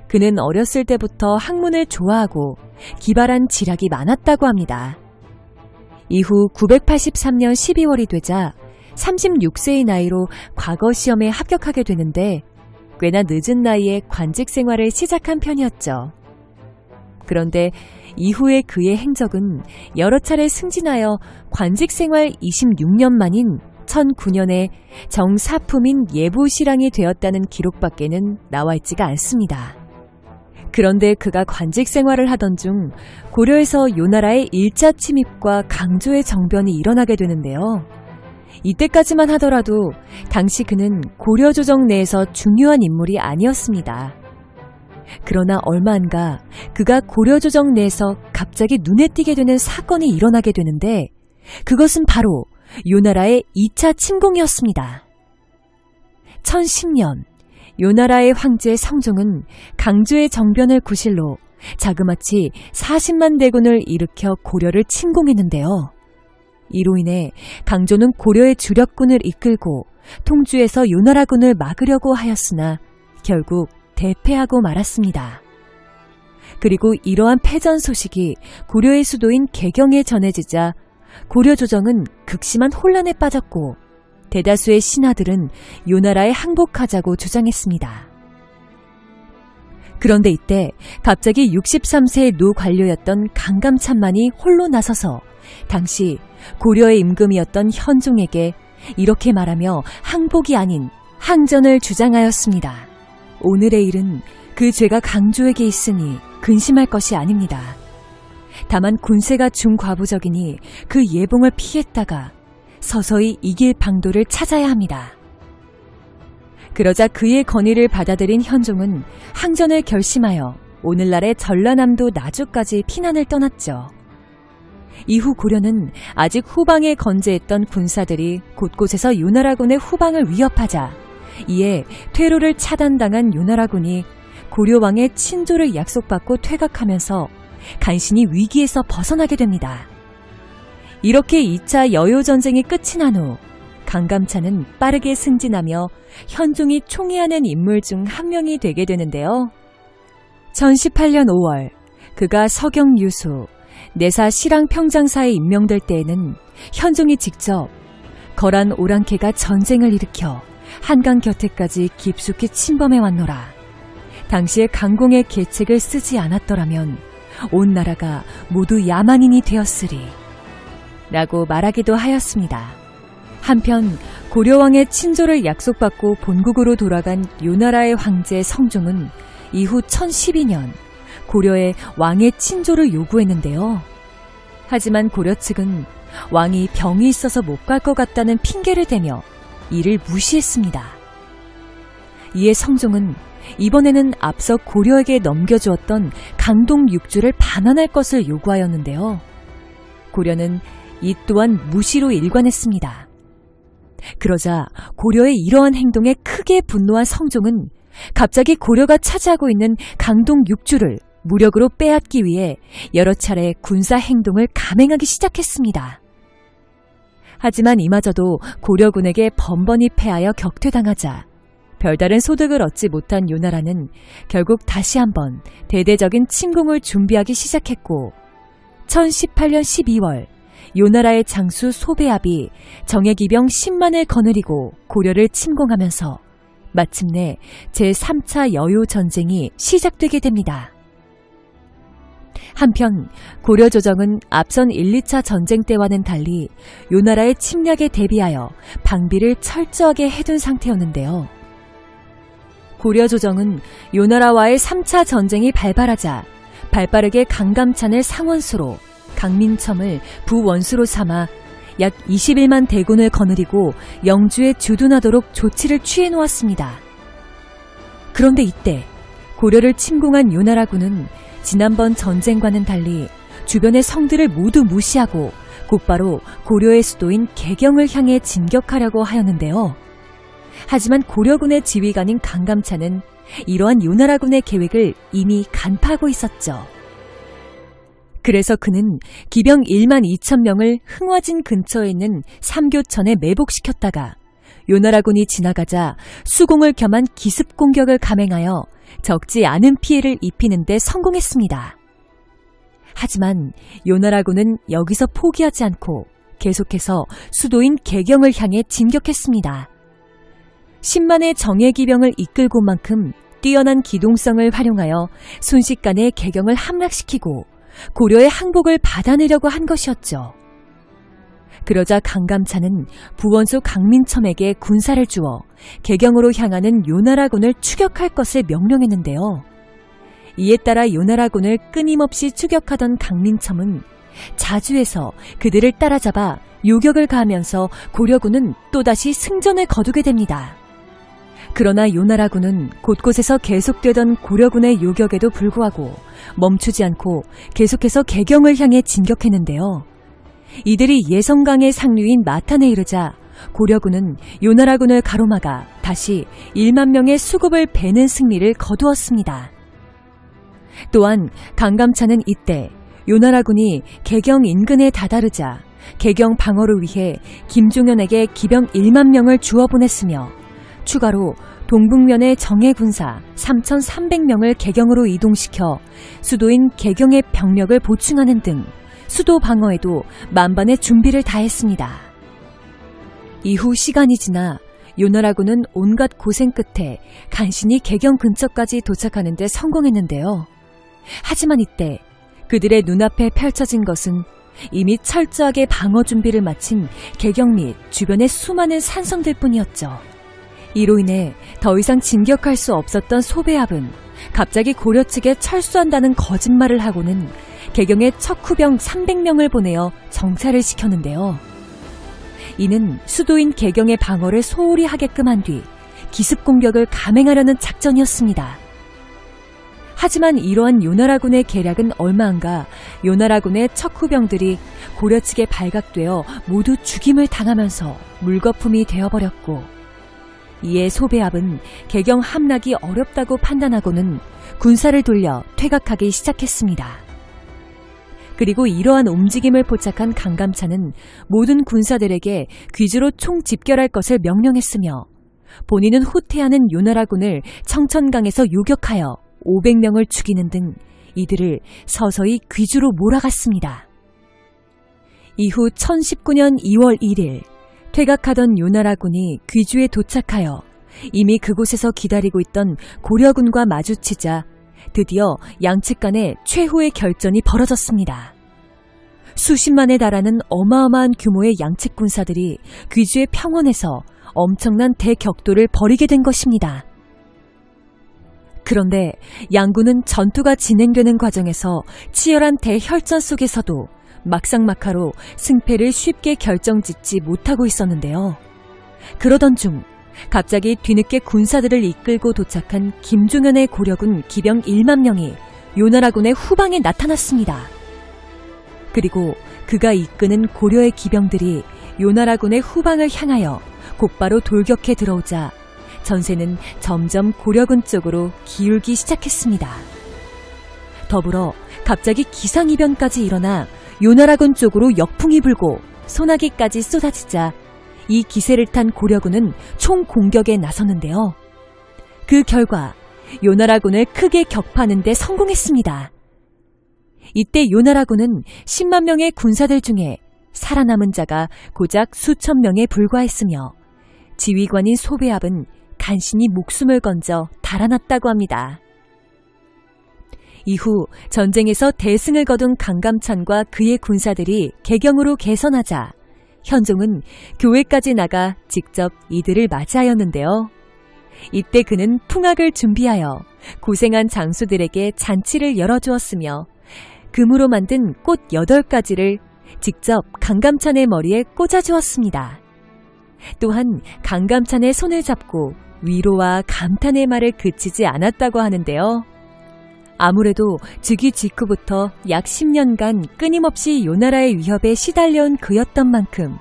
그는 어렸을 때부터 학문을 좋아하고 기발한 지략이 많았다고 합니다. 이후 983년 12월이 되자 36세의 나이로 과거 시험에 합격하게 되는데 꽤나 늦은 나이에 관직 생활을 시작한 편이었죠. 그런데 이후에 그의 행적은 여러 차례 승진하여 관직 생활 26년 만인 1009년에 정사품인 예부시랑이 되었다는 기록밖에는 나와 있지가 않습니다. 그런데 그가 관직 생활을 하던 중 고려에서 요나라의 1차 침입과 강조의 정변이 일어나게 되는데요. 이때까지만 하더라도 당시 그는 고려 조정 내에서 중요한 인물이 아니었습니다. 그러나 얼마 안가 그가 고려 조정 내에서 갑자기 눈에 띄게 되는 사건이 일어나게 되는데 그것은 바로 요나라의 2차 침공이었습니다. 1010년 요나라의 황제 성종은 강조의 정변을 구실로 자그마치 40만 대군을 일으켜 고려를 침공했는데요. 이로 인해 강조는 고려의 주력군을 이끌고 통주에서 요나라군을 막으려고 하였으나 결국 대패하고 말았습니다. 그리고 이러한 패전 소식이 고려의 수도인 개경에 전해지자 고려 조정은 극심한 혼란에 빠졌고 대다수의 신하들은 요나라에 항복하자고 주장했습니다. 그런데 이때 갑자기 63세의 노 관료였던 강감찬만이 홀로 나서서 당시 고려의 임금이었던 현종에게 이렇게 말하며 항복이 아닌 항전을 주장하였습니다. 오늘의 일은 그 죄가 강조에게 있으니 근심할 것이 아닙니다. 다만 군세가 중과부적이니 그 예봉을 피했다가 서서히 이길 방도를 찾아야 합니다. 그러자 그의 건의를 받아들인 현종은 항전을 결심하여 오늘날의 전라남도 나주까지 피난을 떠났죠. 이후 고려는 아직 후방에 건재했던 군사들이 곳곳에서 요나라군의 후방을 위협하자 이에 퇴로를 차단당한 요나라군이 고려왕의 친조를 약속받고 퇴각하면서 간신히 위기에서 벗어나게 됩니다. 이렇게 2차 여요전쟁이 끝이 난 후 강감찬은 빠르게 승진하며 현종이 총애하는 인물 중 한 명이 되게 되는데요. 1018년 5월 그가 서경유수, 내사 실황평장사에 임명될 때에는 현종이 직접 거란 오랑캐가 전쟁을 일으켜 한강 곁에까지 깊숙이 침범해 왔노라. 당시에 강공의 계책을 쓰지 않았더라면 온 나라가 모두 야만인이 되었으리 라고 말하기도 하였습니다. 한편 고려왕의 친조를 약속받고 본국으로 돌아간 요나라의 황제 성종은 이후 1012년 고려에 왕의 친조를 요구했는데요. 하지만 고려 측은 왕이 병이 있어서 못 갈 것 같다는 핑계를 대며 이를 무시했습니다. 이에 성종은 이번에는 앞서 고려에게 넘겨주었던 강동 6주를 반환할 것을 요구하였는데요. 고려는 이 또한 무시로 일관했습니다. 그러자 고려의 이러한 행동에 크게 분노한 성종은 갑자기 고려가 차지하고 있는 강동 6주를 무력으로 빼앗기 위해 여러 차례 군사 행동을 감행하기 시작했습니다. 하지만 이마저도 고려군에게 번번이 패하여 격퇴당하자 별다른 소득을 얻지 못한 요나라는 결국 다시 한번 대대적인 침공을 준비하기 시작했고 1018년 12월 요나라의 장수 소배압이 정예기병 10만을 거느리고 고려를 침공하면서 마침내 제3차 여요전쟁이 시작되게 됩니다. 한편 고려 조정은 앞선 1, 2차 전쟁 때와는 달리 요나라의 침략에 대비하여 방비를 철저하게 해둔 상태였는데요. 고려 조정은 요나라와의 3차 전쟁이 발발하자 발빠르게 강감찬을 상원수로 강민첨을 부원수로 삼아 약 21만 대군을 거느리고 영주에 주둔하도록 조치를 취해 놓았습니다. 그런데 이때 고려를 침공한 요나라군은 지난번 전쟁과는 달리 주변의 성들을 모두 무시하고 곧바로 고려의 수도인 개경을 향해 진격하려고 하였는데요. 하지만 고려군의 지휘관인 강감찬은 이러한 요나라군의 계획을 이미 간파하고 있었죠. 그래서 그는 기병 1만 2천 명을 흥화진 근처에 있는 삼교천에 매복시켰다가 요나라군이 지나가자 수공을 겸한 기습 공격을 감행하여 적지 않은 피해를 입히는 데 성공했습니다. 하지만 요나라군은 여기서 포기하지 않고 계속해서 수도인 개경을 향해 진격했습니다. 10만의 정예기병을 이끌고 온 만큼 뛰어난 기동성을 활용하여 순식간에 개경을 함락시키고 고려의 항복을 받아내려고 한 것이었죠. 그러자 강감찬은 부원수 강민첨에게 군사를 주어 개경으로 향하는 요나라군을 추격할 것을 명령했는데요. 이에 따라 요나라군을 끊임없이 추격하던 강민첨은 자주에서 그들을 따라잡아 요격을 가하면서 고려군은 또다시 승전을 거두게 됩니다. 그러나 요나라군은 곳곳에서 계속되던 고려군의 요격에도 불구하고 멈추지 않고 계속해서 개경을 향해 진격했는데요. 이들이 예성강의 상류인 마탄에 이르자 고려군은 요나라군을 가로막아 다시 1만 명의 수급을 베는 승리를 거두었습니다. 또한 강감찬은 이때 요나라군이 개경 인근에 다다르자 개경 방어를 위해 김종현에게 기병 1만 명을 주어 보냈으며 추가로 동북면의 정예군사 3,300명을 개경으로 이동시켜 수도인 개경의 병력을 보충하는 등 수도 방어에도 만반의 준비를 다했습니다. 이후 시간이 지나 요나라군은 온갖 고생 끝에 간신히 개경 근처까지 도착하는 데 성공했는데요. 하지만 이때 그들의 눈앞에 펼쳐진 것은 이미 철저하게 방어 준비를 마친 개경 및 주변의 수많은 산성들 뿐이었죠. 이로 인해 더 이상 진격할 수 없었던 소배합은 갑자기 고려 측에 철수한다는 거짓말을 하고는 개경에 척후병 300명을 보내어 정찰을 시켰는데요. 이는 수도인 개경의 방어를 소홀히 하게끔 한 뒤 기습 공격을 감행하려는 작전이었습니다. 하지만 이러한 요나라군의 계략은 얼마 안가 요나라군의 척후병들이 고려 측에 발각되어 모두 죽임을 당하면서 물거품이 되어버렸고, 이에 소배합은 개경 함락이 어렵다고 판단하고는 군사를 돌려 퇴각하기 시작했습니다. 그리고 이러한 움직임을 포착한 강감찬은 모든 군사들에게 귀주로 총집결할 것을 명령했으며, 본인은 후퇴하는 요나라군을 청천강에서 요격하여 500명을 죽이는 등 이들을 서서히 귀주로 몰아갔습니다. 이후 1019년 2월 1일 퇴각하던 요나라군이 귀주에 도착하여 이미 그곳에서 기다리고 있던 고려군과 마주치자 드디어 양측 간에 최후의 결전이 벌어졌습니다. 수십만에 달하는 어마어마한 규모의 양측 군사들이 귀주의 평원에서 엄청난 대격돌을 벌이게 된 것입니다. 그런데 양군은 전투가 진행되는 과정에서 치열한 대혈전 속에서도 막상막하로 승패를 쉽게 결정짓지 못하고 있었는데요. 그러던 중 갑자기 뒤늦게 군사들을 이끌고 도착한 김종현의 고려군 기병 1만 명이 요나라군의 후방에 나타났습니다. 그리고 그가 이끄는 고려의 기병들이 요나라군의 후방을 향하여 곧바로 돌격해 들어오자 전세는 점점 고려군 쪽으로 기울기 시작했습니다. 더불어 갑자기 기상이변까지 일어나 요나라군 쪽으로 역풍이 불고 소나기까지 쏟아지자 이 기세를 탄 고려군은 총공격에 나섰는데요. 그 결과 요나라군을 크게 격파하는 데 성공했습니다. 이때 요나라군은 10만 명의 군사들 중에 살아남은 자가 고작 수천 명에 불과했으며, 지휘관인 소배합은 간신히 목숨을 건져 달아났다고 합니다. 이후 전쟁에서 대승을 거둔 강감찬과 그의 군사들이 개경으로 개선하자 현종은 교회까지 나가 직접 이들을 맞이하였는데요. 이때 그는 풍악을 준비하여 고생한 장수들에게 잔치를 열어주었으며, 금으로 만든 꽃 8가지를 직접 강감찬의 머리에 꽂아주었습니다. 또한 강감찬의 손을 잡고 위로와 감탄의 말을 그치지 않았다고 하는데요. 아무래도 즉위 직후부터 약 10년간 끊임없이 요나라의 위협에 시달려온 그였던 만큼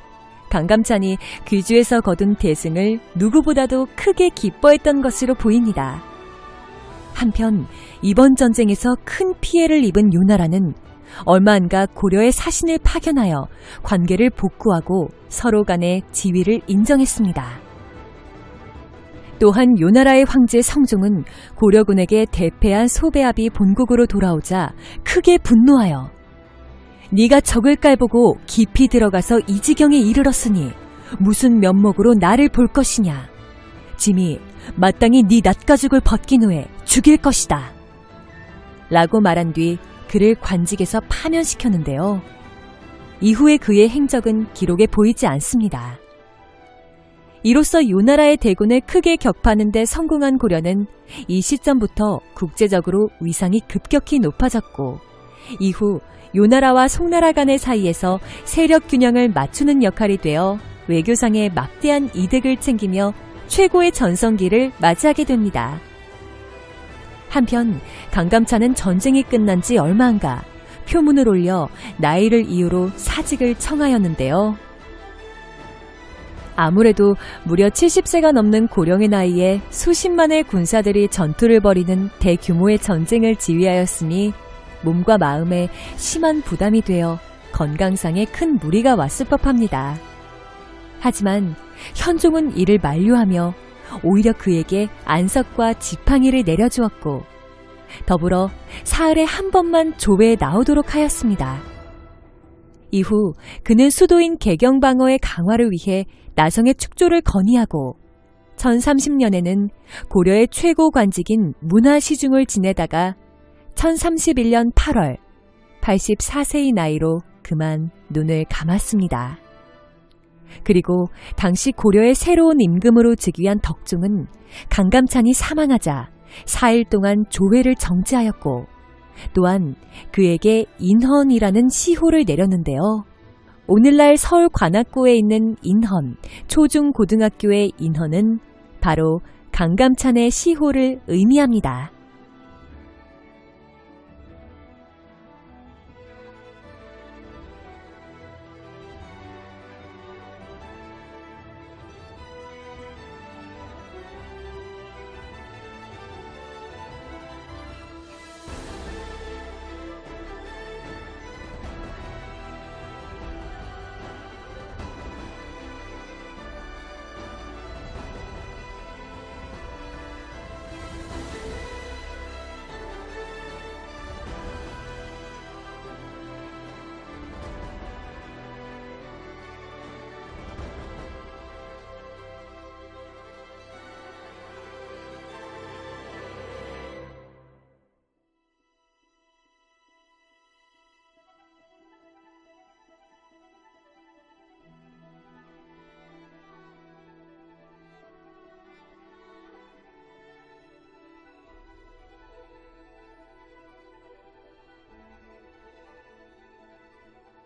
강감찬이 귀주에서 거둔 대승을 누구보다도 크게 기뻐했던 것으로 보입니다. 한편 이번 전쟁에서 큰 피해를 입은 요나라는 얼마 안가 고려의 사신을 파견하여 관계를 복구하고 서로 간의 지위를 인정했습니다. 또한 요나라의 황제 성종은 고려군에게 대패한 소배합이 본국으로 돌아오자 크게 분노하여 네가 적을 깔보고 깊이 들어가서 이 지경에 이르렀으니 무슨 면목으로 나를 볼 것이냐. 짐이 마땅히 네 낫가죽을 벗긴 후에 죽일 것이다. 라고 말한 뒤 그를 관직에서 파면시켰는데요. 이후에 그의 행적은 기록에 보이지 않습니다. 이로써 요나라의 대군을 크게 격파하는 데 성공한 고려는 이 시점부터 국제적으로 위상이 급격히 높아졌고, 이후 요나라와 송나라 간의 사이에서 세력 균형을 맞추는 역할이 되어 외교상의 막대한 이득을 챙기며 최고의 전성기를 맞이하게 됩니다. 한편 강감찬은 전쟁이 끝난 지 얼마 안가 표문을 올려 나이를 이유로 사직을 청하였는데요. 아무래도 무려 70세가 넘는 고령의 나이에 수십만의 군사들이 전투를 벌이는 대규모의 전쟁을 지휘하였으니 몸과 마음에 심한 부담이 되어 건강상에 큰 무리가 왔을 법합니다. 하지만 현종은 이를 만류하며 오히려 그에게 안석과 지팡이를 내려주었고 더불어 사흘에 한 번만 조회에 나오도록 하였습니다. 이후 그는 수도인 개경방어의 강화를 위해 나성의 축조를 건의하고 1030년에는 고려의 최고 관직인 문화시중을 지내다가 1031년 8월 84세의 나이로 그만 눈을 감았습니다. 그리고 당시 고려의 새로운 임금으로 즉위한 덕종은 강감찬이 사망하자 4일 동안 조회를 정지하였고 또한 그에게 인헌이라는 시호를 내렸는데요. 오늘날 서울 관악구에 있는 인헌 초중고등학교의 인헌은 바로 강감찬의 시호를 의미합니다.